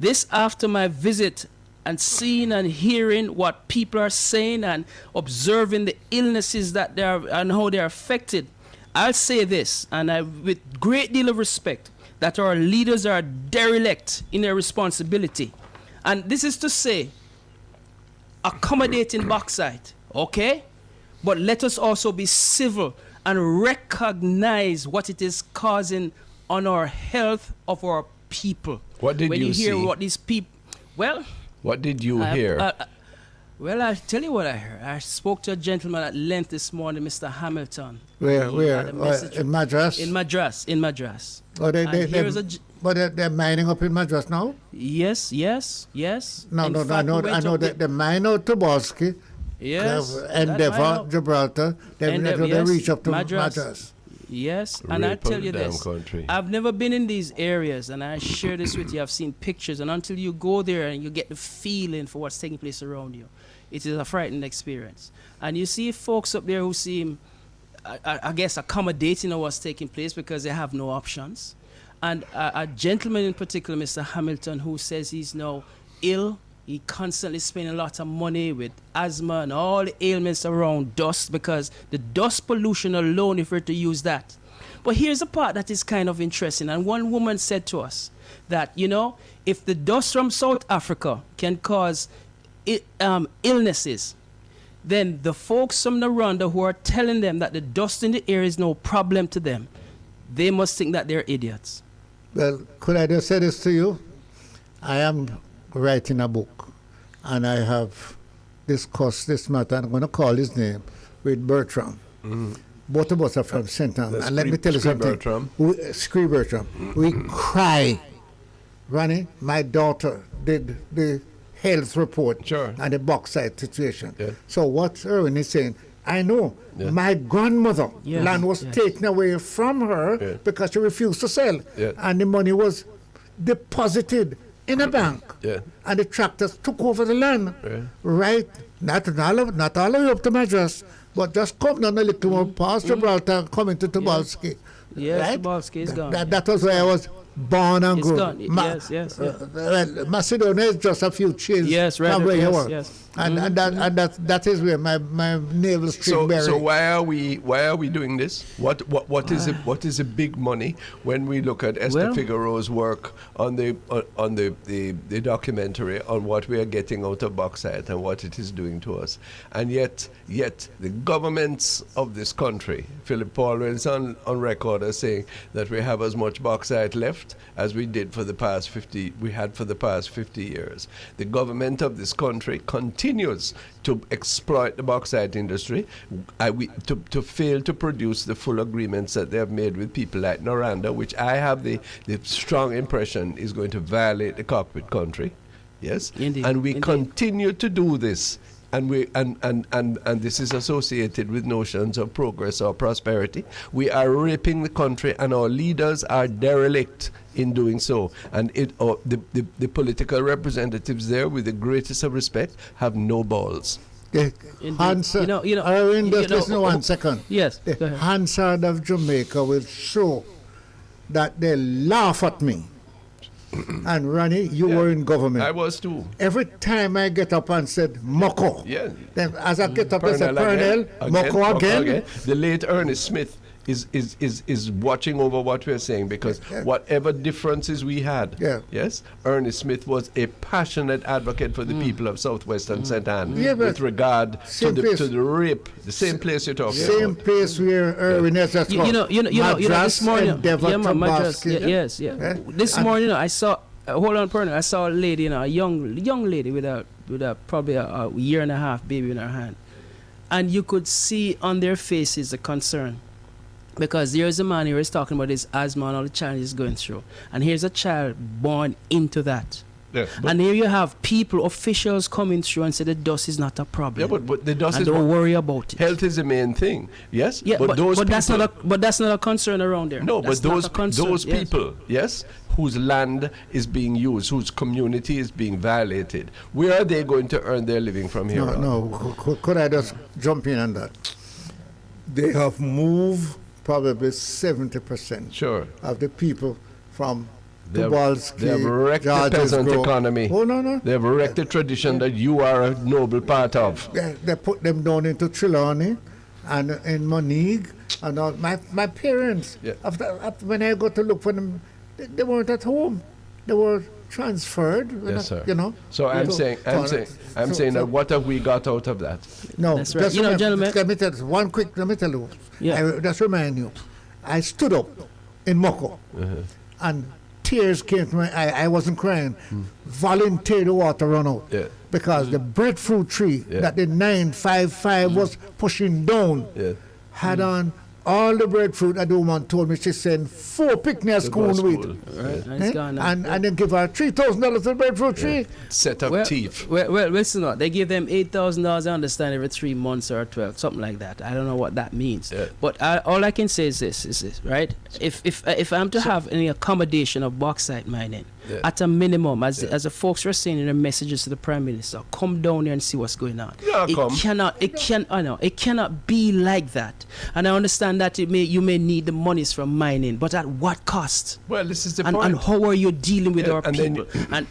this after my visit and seeing and hearing what people are saying and observing the illnesses that they are and how they are affected, I'll say this, and I, with great deal of respect, that our leaders are derelict in their responsibility. And this is to say, accommodating bauxite, okay? But let us also be civil and recognize what it is causing on our health of our people. What did when you you hear see? what these people, well, What did you hear? well, I'll tell you what I heard. I spoke to a gentleman at length this morning, Mr. Hamilton. Where? He had a message In Madras? in Madras. Oh, And here's a j- but they're mining up in Madras now? Yes. No, In I fact, know, we I went know up that there- the mine out to Bosque, Yes. Endeavour, Gibraltar, they Yes, reach up to Madras. Madras. Yes, and I Rape of tell you the damn this, country. I've never been in these areas, and I share this with you. I've seen pictures, and until you go there and you get the feeling for what's taking place around you, it is a frightening experience. And you see folks up there who seem, I guess, accommodating of what's taking place because they have no options. And a gentleman in particular, Mr. Hamilton, who says he's now ill. He constantly spending a lot of money with asthma and all the ailments around dust, because the dust pollution alone, if we're to use that. But here's a part that is kind of interesting. And one woman said to us that, you know, if the dust from South Africa can cause illnesses, then the folks from Naranda who are telling them that the dust in the air is no problem to them, they must think that they're idiots. Well, could I just say this to you? I am writing a book, and I have discussed this matter. I'm going to call his name with Bertram. Both of us are from St. Anne. And let me tell you something. Bertram. Scree Bertram. We cry. Ronnie, my daughter did the health report Sure. and the bauxite situation. Yeah. So what Erwin is saying, I know. Yeah. My grandmother, Yes, land was yes. taken away from her Yeah. because she refused to sell. Yeah. And the money was deposited in a bank. Yeah. And the tractors took over the land. Yeah. Right? Not all the way up to Madras, but just come down a little more past Gibraltar, coming to Tobolski. Yes, Right? Tobolski is gone. That was where I was born and It's grew. gone. Yes, yes, yes. Well, Macedonia is just a few chains Yes, right, from where you yes, were. yes. And that is where my navel string buried. So why are we doing this? What is the big money when we look at Esther Well- Figaro's work on the documentary on what we are getting out of bauxite and what it is doing to us, and yet the governments of this country, Philip Paul is on record as saying that we have as much bauxite left as we did for the past 50 years. The government of this country continues to exploit the bauxite industry, to fail to produce the full agreements that they have made with people like Noranda, which I have the strong impression is going to violate the cockpit country. Yes, Indeed, and we indeed. continue to do this. And this is associated with notions of progress or prosperity. We are raping the country, and our leaders are derelict in doing so. And the political representatives there, with the greatest of respect, have no balls. The Indeed. Hansard, You know, Irwin, just you know, listen 1 second. Yes, The go ahead. Hansard of Jamaica will show that they laugh at me. And Ronnie, you were in government. I was too. Every time I get up and said Moko, Yeah. then as I get up, I say Pearnel Pearnel, Moko again. The late Ernest Smith is watching over what we're saying, because Yeah. whatever differences we had, Yeah. yes, Ernest Smith was a passionate advocate for the people of Southwestern St. Anne Yeah, but with regard to same the place. rape, the same place you're talking Same about. place where Irwin is. That's You know, this morning, Endeavor yeah, man, Madras, Tobolski. yes. Eh? This And- morning, I saw. Hold on, Pearnel. I saw a lady, a young lady with a probably a year and a half baby in her hand, and you could see on their faces the concern, because there's a man here is talking about his asthma and all the challenges he's going through, and here's a child born into that. Yeah, but, And here you have people, officials coming through and say the dust is not a problem. yeah, but the dust and is don't what- worry about it. health is the main thing. Yes, Yeah, but those that's people, not a concern around there. No, That's but not a concern, those yes. people, yes, whose land is being used, whose community is being violated, where are they going to earn their living from here on? No. Could I just jump in on that? They have moved probably 70% Sure. of the people from They have Tobolski, wrecked the Georges peasant Grove. economy. Oh, no. They have wrecked the tradition that you are a noble part of. They put them down into Trelawney and in Monique and all. My parents, Yeah. after when I got to look for them, they weren't at home. They were transferred. Yes, sir. You know. So I'm saying that what have we got out of that? No, That's right. just You know, remember- gentlemen- Let me tell you one quick. Let me tell you. Yeah. I just remind you. I stood up in Moko, and tears came to my eye. I wasn't crying. Volunteered the water run out. Yeah. Because the breadfruit tree Yeah. that the 955 was pushing down Yeah. had on all the breadfruit that the woman told me she sent 4 picnic To go to school with. school. Right, Yeah. and it's gone now. And then give her $3,000 for the breadfruit tree. Set up Well, thief. well, listen. They give them $8,000. I understand every 3 months or 12, something like that. I don't know what that means. Yeah. But all I can say is this, right? If I'm to have any accommodation of bauxite mining, Yeah. at a minimum, as the folks were saying in their messages to the Prime Minister, come down here and see what's going on. Yeah, It cannot be like that. And I understand that you may need the monies from mining, but at what cost? Well, this is the And point. how are you dealing with Yeah, our and then people?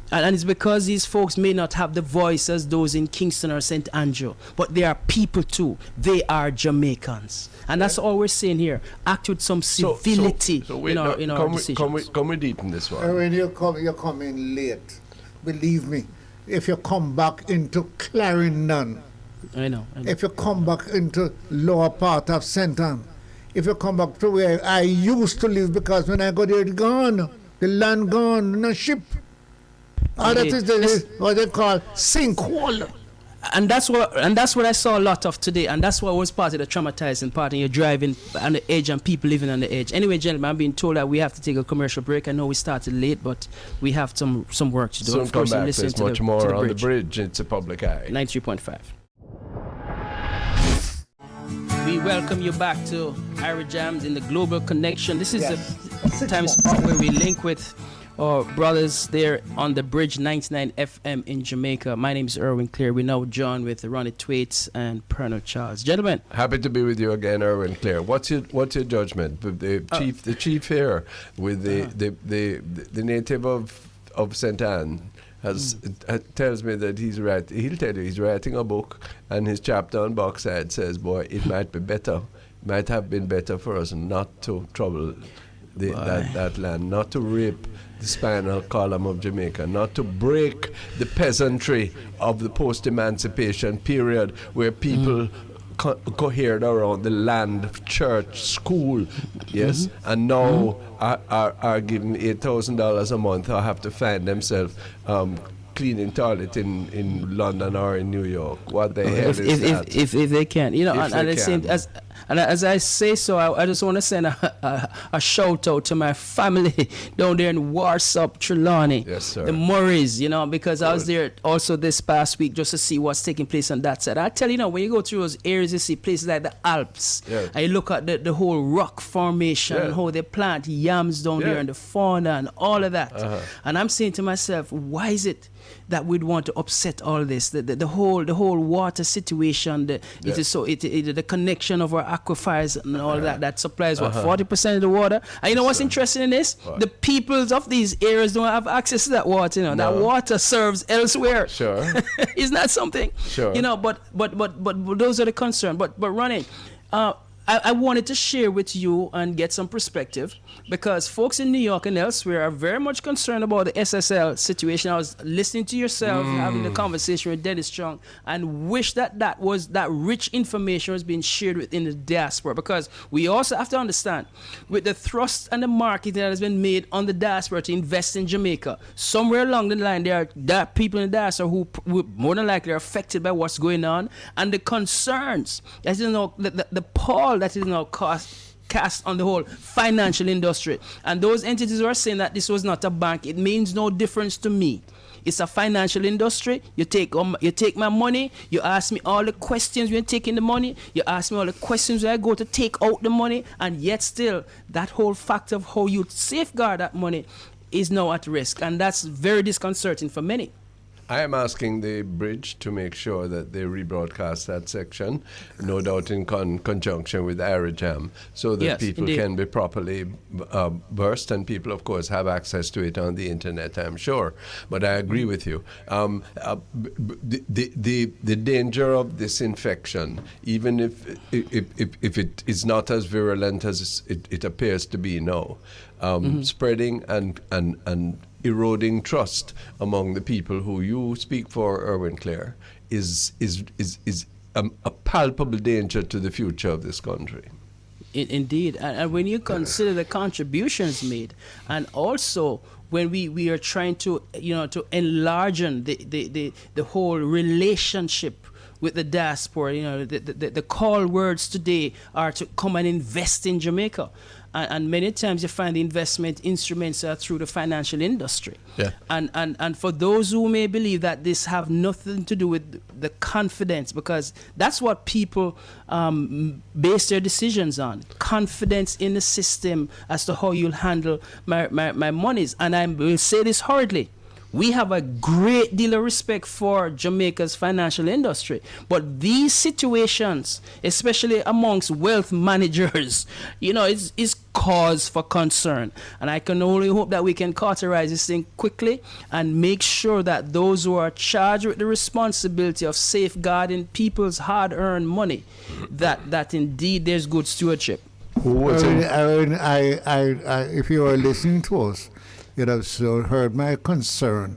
And it's because these folks may not have the voice as those in Kingston or St. Andrew, but they are people too. They are Jamaicans. And that's all we're saying here. Act with some civility wait, in our decisions. Come we deep in this one. When you come in late, believe me, if you come back into Clarendon, I know. if you come back into lower part of St. Anne, if you come back to where I used to live, because when I got there, it's gone. The land gone, no ship. All that is what they call sinkhole. And that's what I saw a lot of today, and that's what was part of the traumatizing part. And you're driving on the edge, and people living on the edge. Anyway, gentlemen, I'm being told that we have to take a commercial break. I know we started late, but we have some work to do. Soon Of come course, you're back. listening There's to much the more on the bridge. bridge. It's a public eye. 93.5. welcome you back to Ira Jams in the Global Connection. This is the time spot where we link with our brothers there on the Bridge 99 FM in Jamaica. My name is Erwin Clear. We're now joined with Ronnie Thwaites and Pearnel Charles. Gentlemen. Happy to be with you again, Erwin Clear. What's your judgment? The chief here with the native of St. Anne tells me that he's right. He'll tell you he's writing a book, and his chapter on Boxside says, "Boy, it might be better. Might have been better for us not to trouble that land, not to rape the spinal column of Jamaica, not to break the peasantry of the post-emancipation period where people cohered around the land, church, school, yes, and now are given $8,000 a month or have to find themselves cleaning toilet in London or in New York. What the hell is that? If they can, and as I say so, I just want to send a shout out to my family down there in Warsop, Trelawney. Yes, sir. The Murrays, because I was there also this past week just to see what's taking place on that side. I tell you, when you go through those areas, you see places like the Alps, and you look at the whole rock formation, and how they plant yams down there, and the fauna and all of that. And I'm saying to myself, why is it that we'd want to upset all this? The whole water situation, the connection of our aquifers and all that supplies 40% of the water. And you know what's interesting in this? What? The peoples of these areas don't have access to that water. No. That water serves elsewhere. Sure. Isn't that something? Sure. But those are the concerns. But Ronnie, I wanted to share with you and get some perspective, because folks in New York and elsewhere are very much concerned about the SSL situation. I was listening to yourself, having the conversation with Dennis Chung, and wish that rich information was being shared within the diaspora, because we also have to understand, with the thrust and the marketing that has been made on the diaspora to invest in Jamaica, somewhere along the line there are people in the diaspora who more than likely are affected by what's going on, and the concerns, as you know, the pall that is now cast on the whole financial industry. And those entities are saying that this was not a bank. It means no difference to me. It's a financial industry. You take my money. You ask me all the questions when taking the money. You ask me all the questions when I go to take out the money. And yet still, that whole fact of how you safeguard that money is now at risk. And that's very disconcerting for many. I am asking the Bridge to make sure that they rebroadcast that section, no doubt in conjunction with Ira Jam, so that people can be properly versed, and people, of course, have access to it on the internet, I'm sure. But I agree with you. The danger of this infection, even if it is not as virulent as it appears to be now, spreading and eroding trust among the people who you speak for, Erwin Clare, is a palpable danger to the future of this country. Indeed, and when you consider the contributions made, and also when we are trying to enlarge the whole relationship with the diaspora, the call words today are to come and invest in Jamaica. And many times you find the investment instruments are through the financial industry. Yeah. And for those who may believe that this have nothing to do with the confidence, because that's what people base their decisions on, confidence in the system as to how you'll handle my monies. And I will say this hurriedly. We have a great deal of respect for Jamaica's financial industry, but these situations, especially amongst wealth managers, is cause for concern. And I can only hope that we can cauterize this thing quickly and make sure that those who are charged with the responsibility of safeguarding people's hard-earned money, that indeed there's good stewardship. If you are listening to us, you'd have heard my concern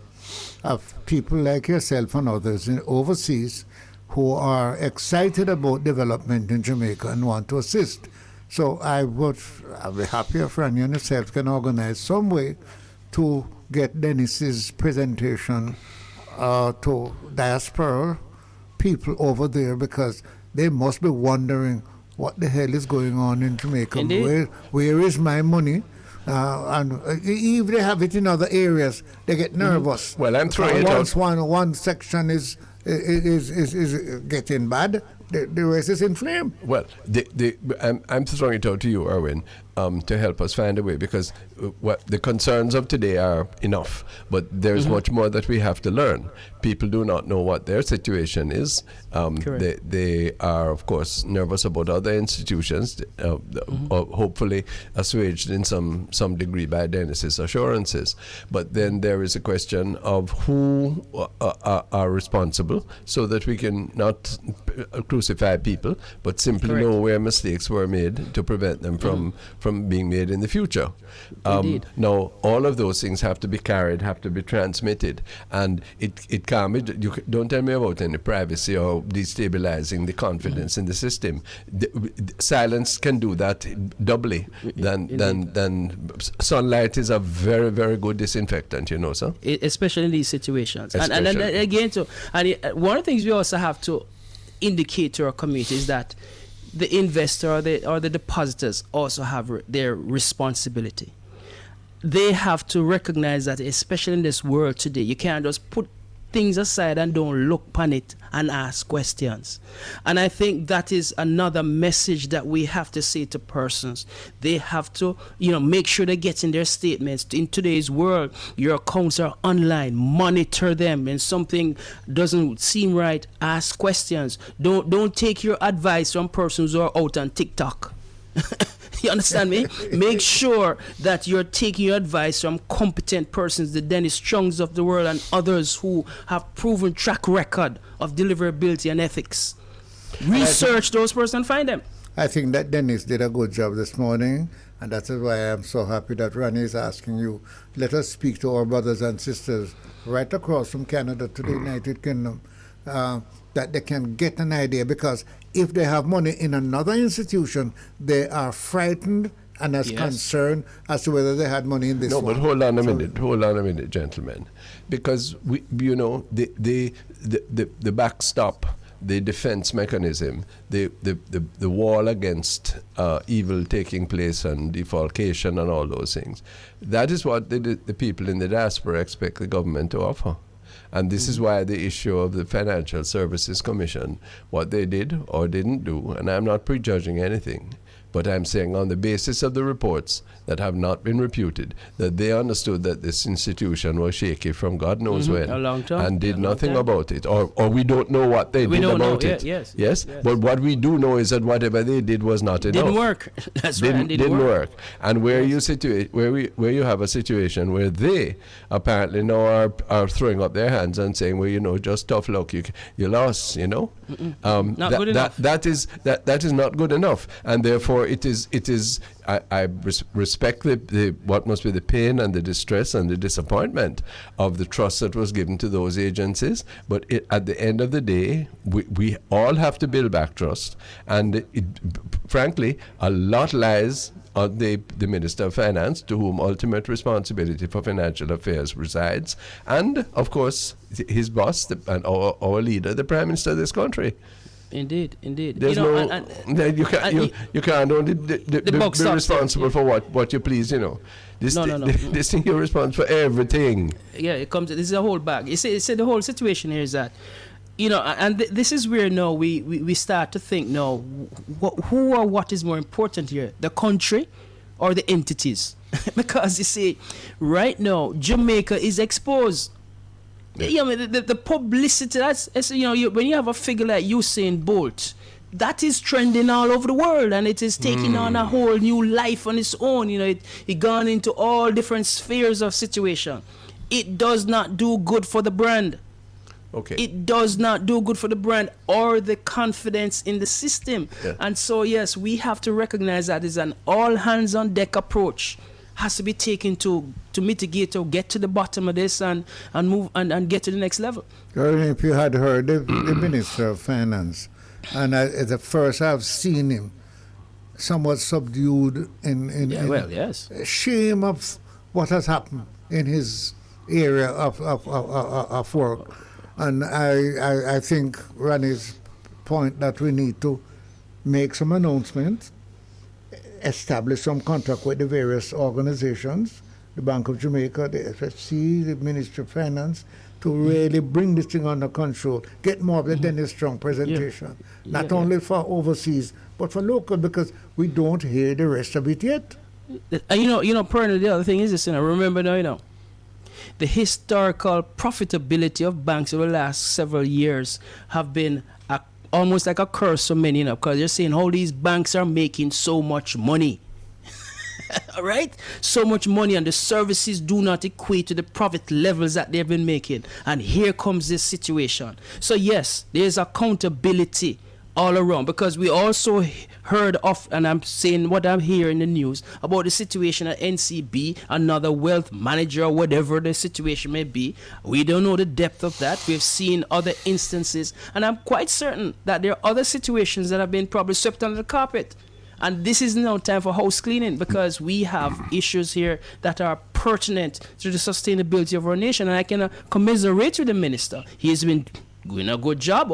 of people like yourself and others overseas who are excited about development in Jamaica and want to assist. So I'll be happy if Rania and yourself can organize some way to get Dennis's presentation to diaspora people over there, because they must be wondering what the hell is going on in Jamaica. Where is my money? And if they have it in other areas, they get nervous. Well, I'm throwing it out. One section is getting bad, the race is inflamed. Well, I'm throwing it out to you, Erwin, to help us find a way, because what the concerns of today are enough, but there's much more that we have to learn. People do not know what their situation is. They are, of course, nervous about other institutions, hopefully assuaged in some degree by Dennis's assurances. But then there is a question of who are responsible, so that we can not crucify people, but simply know where mistakes were made to prevent them from being made in the future. Now, all of those things have to be carried, have to be transmitted, and it can't be. Don't tell me about any privacy or destabilizing the confidence in the system. Silence can do that doubly than sunlight is a very, very good disinfectant, you know, sir. Especially in these situations. And again, one of the things we also have to indicate to our community is that the investor or the depositors also have their responsibility. They have to recognize that, especially in this world today, you can't just put things aside and don't look upon it and ask questions. And I think that is another message that we have to say to persons. They have to, make sure they get in their statements. In today's world, your accounts are online. Monitor them. And something doesn't seem right, ask questions. Don't take your advice from persons who are out on TikTok. You understand me? Make sure that you're taking your advice from competent persons, the Dennis Chungs of the world and others who have proven track record of deliverability and ethics. Research those persons and find them. I think that Dennis did a good job this morning, and that is why I'm so happy that Ronnie is asking you, let us speak to our brothers and sisters right across from Canada to the United Kingdom, that they can get an idea, because if they have money in another institution, they are frightened and as concerned as to whether they had money in this one. No, but hold on a minute, gentlemen, because the backstop, the defense mechanism, the wall against evil taking place and defalcation and all those things, that is what the people in the diaspora expect the government to offer. And this is why the issue of the Financial Services Commission, what they did or didn't do, and I'm not prejudging anything, but I'm saying on the basis of the reports that have not been reputed, that they understood that this institution was shaky from God knows when, a long time, and did nothing about it, or we don't know what they did about it. Yes. But what we do know is that whatever they did was not enough. Didn't work. That's right. Didn't work. And where you have a situation where they apparently now are throwing up their hands and saying, well, just tough luck, you lost, not good enough. That is not good enough, and therefore it is. I respect what must be the pain and the distress and the disappointment of the trust that was given to those agencies. But at the end of the day, we all have to build back trust. And frankly, a lot lies on the Minister of Finance, to whom ultimate responsibility for financial affairs resides. And, of course, his boss and our leader, the Prime Minister of this country. Indeed. There's you can't only be responsible for what you please, This thing you're responsible for everything. Yeah, it comes. This is a whole bag. You see, the whole situation here is that, and this is where now we start to think now, who or what is more important here, the country or the entities? Because you see, right now Jamaica is exposed. The publicity, that's when you have a figure like Usain Bolt, that is trending all over the world, and it is taking on a whole new life on its own. It gone into all different spheres of situation. It does not do good for the brand. Okay. It does not do good for the brand or the confidence in the system. Yeah. And so, yes, we have to recognize that it's an all hands on deck approach. Has to be taken to mitigate or get to the bottom of this and move and get to the next level. If you had heard the Minister of Finance, and at the first I've seen him somewhat subdued in shame of what has happened in his area of work. And I think Ronnie's point that we need to make some announcements, establish some contact with the various organizations, the Bank of Jamaica, the FFC, the Ministry of Finance, to really bring this thing under control, get more of the Dennis Strong presentation, not only for overseas, but for local, because we don't hear the rest of it yet. Pearnel, the other thing is this, remember now, the historical profitability of banks over the last several years have been almost like a curse for many, because you're saying how these banks are making so much money. All right, so much money, and the services do not equate to the profit levels that they've been making. And here comes this situation. So yes, there's accountability all around, because we also heard of, and I'm saying what I'm hearing in the news about the situation at NCB, another wealth manager, or whatever the situation may be. We don't know the depth of that. We've seen other instances, and I'm quite certain that there are other situations that have been probably swept under the carpet. And this is now time for house cleaning, because we have issues here that are pertinent to the sustainability of our nation. And I can commiserate with the minister. He has been doing a good job,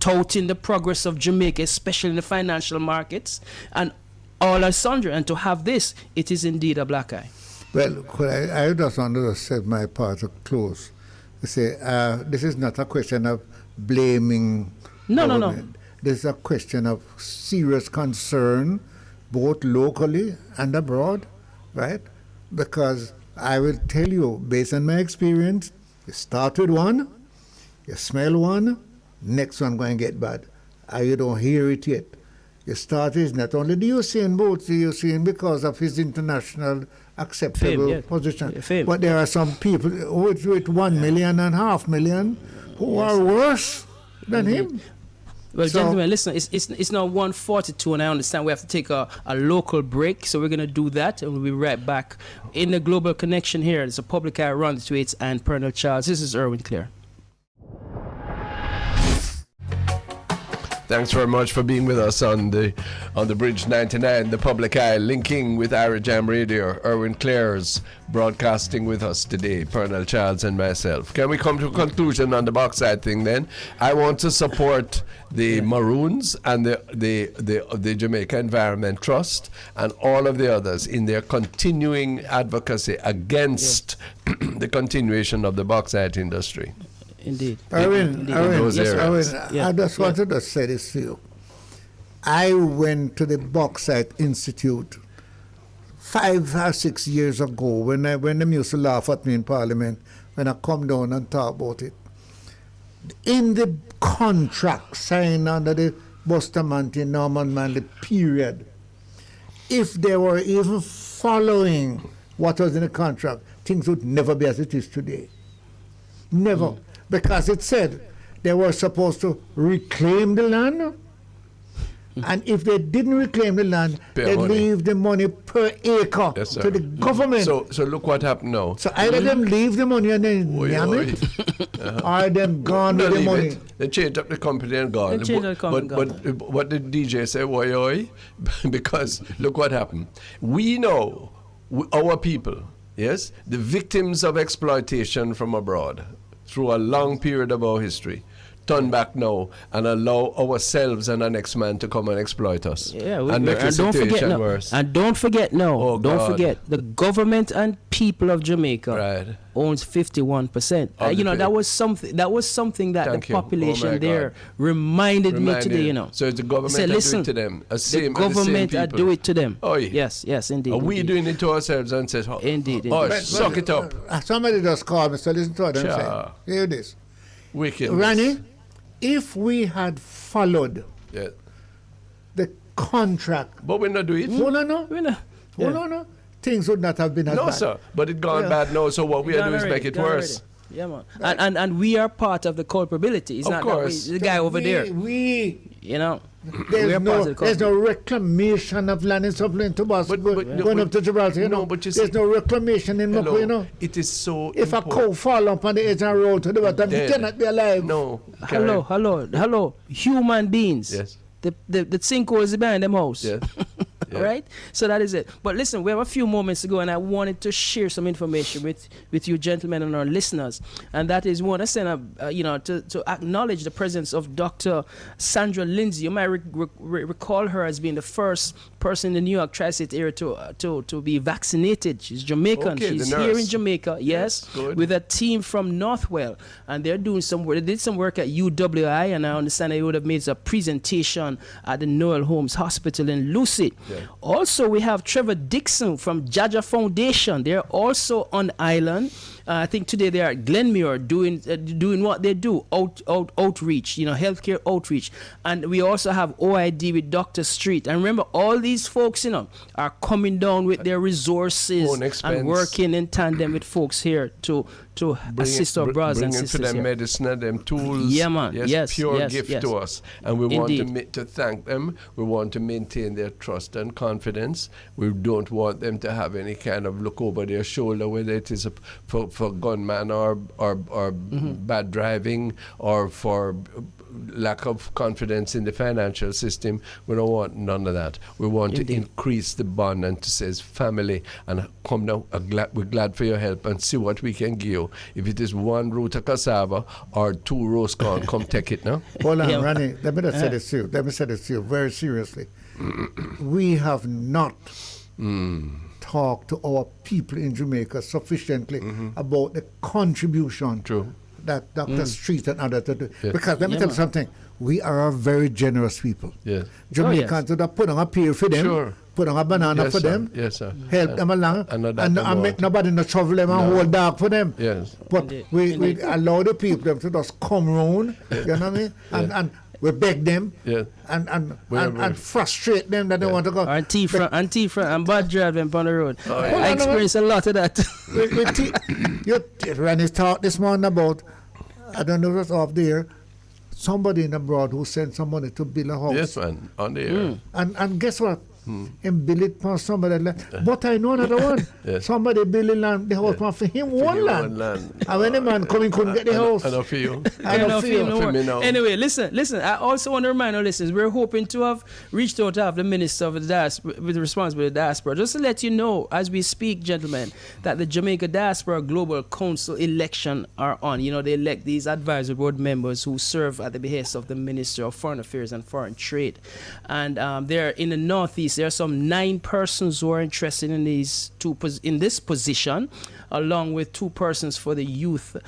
touting the progress of Jamaica, especially in the financial markets, and all are sundry. And to have this, it is indeed a black eye. Well, I just want to set my part to close. To say, this is not a question of blaming government. This is a question of serious concern, both locally and abroad, right? Because I will tell you, based on my experience, you start with one, you smell one, next one going to get bad. You don't hear it yet. You start is not only the Usain Bolt, the Usain because of his international acceptable position, but there are some people with 1 million and half million who are worse than him. Well, gentlemen, listen, it's now 1:42, and I understand we have to take a local break, so we're going to do that, and we'll be right back in the Global Connection here. It's a public eye around the Thwaites and Pearnel Charles. This is Erwin Clare. Thanks very much for being with us on the Bridge 99, the public eye, linking with Ira Jam Radio. Erwin Clare's broadcasting with us today, Pearnel Charles and myself. Can we come to a conclusion on the bauxite thing then? I want to support the Maroons and the Jamaica Environment Trust and all of the others in their continuing advocacy against the continuation of the bauxite industry. Indeed. Erwin, I just wanted to say this to you. I went to the Bauxite Institute 5 or 6 years ago when they used to laugh at me in Parliament when I come down and talk about it. In the contract signed under the Bustamante Norman Manley period, if they were even following what was in the contract, things would never be as it is today. Never. Because it said they were supposed to reclaim the land, and if they didn't reclaim the land, they'd leave the money per acre to the government. So look what happened now. So either them leave the money and then yam it, or them gone with the money. They changed up the company and gone. But what did DJ say? Oi. Because look what happened. We know, our people, yes, the victims of exploitation from abroad, through a long period of our history, turn back now and allow ourselves and our next man to come and exploit us. And make the situation worse. And don't forget, the government and people of Jamaica owns 51%. That was something that the population there reminded me today, So it's the government that do it to them. The government that do it to them. Yes, indeed. Are we doing it to ourselves and says, indeed. Suck it up. Somebody just called me, so listen to what I'm saying. Hear this. Wickedness. Rani, if we had followed the contract. But we're not doing it. No. Things would not have been as bad. No, sir. But it's gone bad now, so what we are doing is make it worse. Yeah, man. And we are part of the culpability. It's not the guy over there. There's no reclamation of land in Supplement to Boston going up to Gibraltar, There's no reclamation in Moko, It is so If a cow fall up on the edge and roll to the bottom, he cannot be alive. No. Hello. Human beings. Yes. The sinkhole is behind them house. Yes. Right? So that is it. But listen, we have a few moments to go, and I wanted to share some information with you gentlemen and our listeners. And that is, one, I send to acknowledge the presence of Dr. Sandra Lindsay. You might recall her as being the first person in the New York tri-state area to be vaccinated. She's Jamaican. Okay, She's the here in nurse. Jamaica, yes, good. with a team from Northwell, and they're doing some work. They did some work at UWI, and I understand they would have made a presentation at the Noel Holmes Hospital in Lucid. Yeah. Also, we have Trevor Dixon from Jaja Foundation. They're also on island. I think today they are at Glenmuir doing what they do, outreach, healthcare outreach. And we also have OID with Dr. Street. And remember, all these folks, are coming down with their resources Own expense. and working in tandem with folks here to assist our brothers and sisters bringing to them here. medicine and them tools. Yeah, man. Yes, pure yes, gift yes. to us. And we Indeed. want to thank them. We want to maintain their trust and confidence. We don't want them to have any kind of look over their shoulder, whether it is for gunman or bad driving or for lack of confidence in the financial system. We don't want none of that. We want Indeed. to increase the bond and to say as family and come now, we're glad for your help and see what we can give you. If it is one root of cassava or 2 roast corn, come take it now. Hold on, Yeah. Ronnie. Let me just say this to you. Let me say this to you very seriously. We have not talked to our people in Jamaica sufficiently about the contribution True. that Dr. Street and others do. Yes. Because let me Yeah, tell you man. something. We are a very generous people. Yes. Jamaicans would have put on a pill for them, Sure. put on a banana Yes, for sir. them, Yes, sir. help them along, and not that and, no more. make nobody no trouble them and hold dog for them. Yes. But Indeed. we Indeed. allow the people them to just come round, you know what I mean? And we beg them Yeah. and frustrate them that they want to go. And T-front, and bad driving on the road. yeah. I experienced a lot of that. Randy's talk this morning about, I don't know if it's off there, somebody in abroad who sent some money to build a house. Yes, man. On the air. And guess what? And build it for somebody. But I know another one. Yes. Somebody building land, the house for him one you land. one land. And when the man coming couldn't get the house. I know for you. I Yeah, don't no, feel no for more. me now. Anyway, listen. I also want to remind our listeners, we're hoping to have reached out to have the Minister of the Diaspora, with responsibility of the diaspora, just to let you know, as we speak, gentlemen, that the Jamaica Diaspora Global Council election are on. They elect these advisory board members who serve at the behest of the Minister of Foreign Affairs and Foreign Trade. And they're in the Northeast. There are some 9 persons who are interested in in this position, along with 2 persons for the youth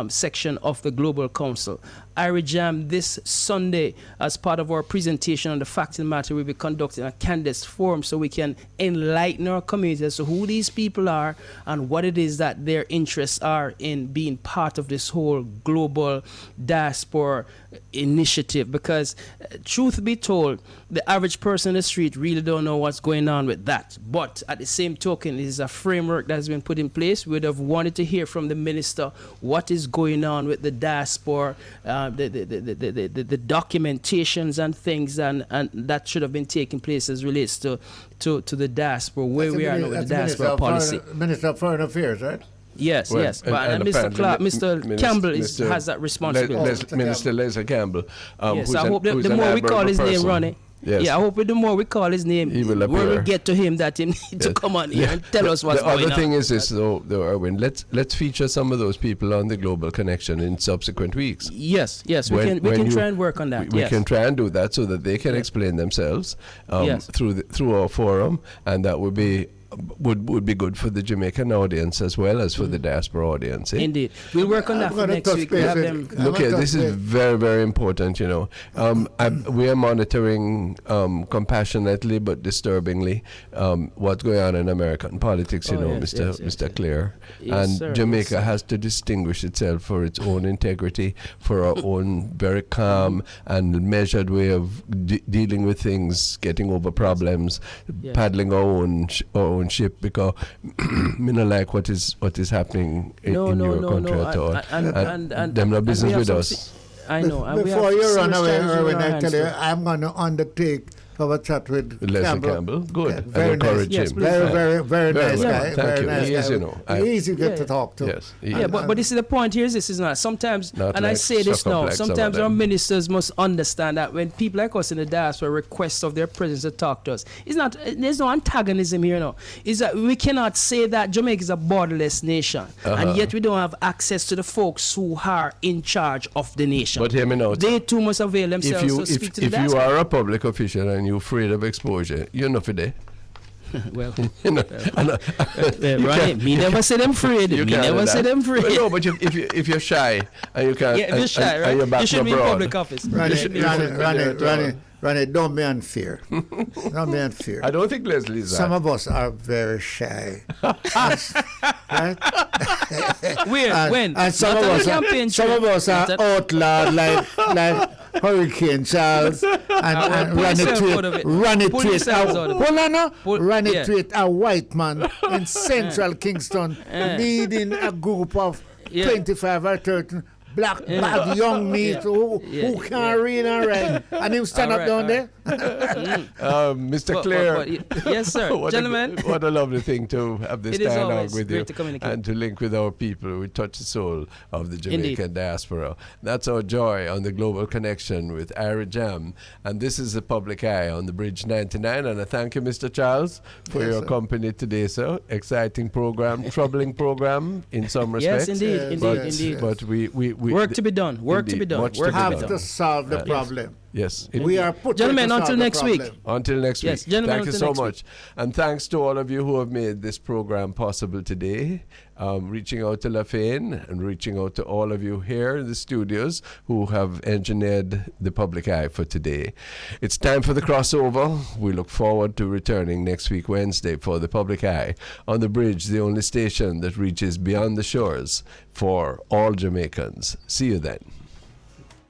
section of the Global Council. IRIJAM this Sunday, as part of our presentation on the fact of the matter, we'll be conducting a candidates forum so we can enlighten our community as to who these people are and what it is that their interests are in being part of this whole global diaspora initiative. Because truth be told, the average person in the street really don't know what's going on with that. But at the same token, it is a framework that has been put in place. We would have wanted to hear from the minister what is going on with the diaspora, the documentations and things, and that should have been taking place as relates to the diaspora, where we are now with the diaspora policy. Minister of Foreign Affairs, right? Yes, Well, yes. But and Mr. apparently Clark, Mr. Minister- Campbell Mr. has that responsibility. Minister Leslie Campbell. Yes, who's I hope who's the an more we call admirable his name, person. Ronnie. Yes. Yeah, I hope the more we call his name, He will when we appear. get to him, that he need to come on here and tell us what's the going other on. thing is this, though, Erwin, let's feature some of those people on the Global Connection in subsequent weeks. Yes, we When can you- try and work on that. We yes. can try and do that so that they can explain themselves Yes. through our forum, and that would be good for the Jamaican audience as well as for the diaspora audience. Eh? Indeed. We'll work on that I'm for gonna next touch week. We'll base have with- them. I'm Look, gonna touch this is base. very, very important, we are monitoring compassionately but disturbingly what's going on in American politics, Oh, yes, Mr. yes, yes, Mr. yes. Clare. Yes, And sir, yes, Jamaica sir. has to distinguish itself for its own integrity, for our own very calm and measured way of dealing with things, getting over problems, Yes. paddling our own ship, because me not like what is happening in your country at all. And them no and business we have with some us. I know. And we Before have you run serious away, challenges in Erwin, our I hands tell you, too. I'm going to undertake have a chat with Leslie Campbell. Campbell. Good. Yeah, And very encourage nice. Yes, him. please. Very Very nice well. guy. Thank very you. nice He is, guy. Easy to get Yeah, to talk to. Yes. he Yeah, is. but this is the point here. This is not. Sometimes, Not and I like say this suck up now, like some of sometimes our them. ministers must understand that when people like us in the diaspora request of their presence to talk to us, it's not. There's no antagonism here, no. Is that we cannot say that Jamaica is a borderless nation, and yet we don't have access to the folks who are in charge of the nation. But hear me now. They too must avail themselves to speak to the if you diaspora. are a public official and and you're afraid of exposure, you're not for there. Well, You know, Ronnie, me never say them afraid. you Me can't do never say that. them afraid. Well, no, but if you're shy and you can't, Yeah, if you're shy, and right? you're back You should be in abroad, public office. Ronnie, don't be unfair. Don't be unfair. I don't think Leslie's that. Some of us are very shy. Right? Where? When? And some Not of on us the are, campaign some trail. of us are Not on- outlawed like Hurricane Charles and pull run it yourself to out of it. run it Pull to it. yourselves out of it. Hold on, no. Pull- Run it yeah. to it. A white man in central Kingston leading a group of Yeah. 25 or 30 black bad young meat who can't read and write, and him stand up Alright, down there. Mr. But- Clare. yes, sir. What Gentlemen. what a lovely thing to have this It is dialogue always with great you to communicate. and to link with our people. We touch the soul of the Jamaican Indeed. diaspora. That's our joy on the Global Connection with Ira Jam. And this is the Public Eye on the Bridge 99. And I thank you, Mr. Charles, for Yes, your sir. company today, sir. Exciting program, troubling program in some respects. Yes, indeed, But- indeed. But we Work to be done. Work to be Indeed, done. much to Work be to be done. Have done. to solve the problem. yes. We are put Gentlemen, to until solve the next week. problem. Until next Yes, week. gentlemen, Thank you until so next week. much. And thanks to all of you who have made this program possible today. Reaching out to Lafayne and reaching out to all of you here in the studios who have engineered the Public Eye for today. It's time for the crossover. We look forward to returning next week, Wednesday, for the Public Eye on the Bridge, the only station that reaches beyond the shores for all Jamaicans. See you then.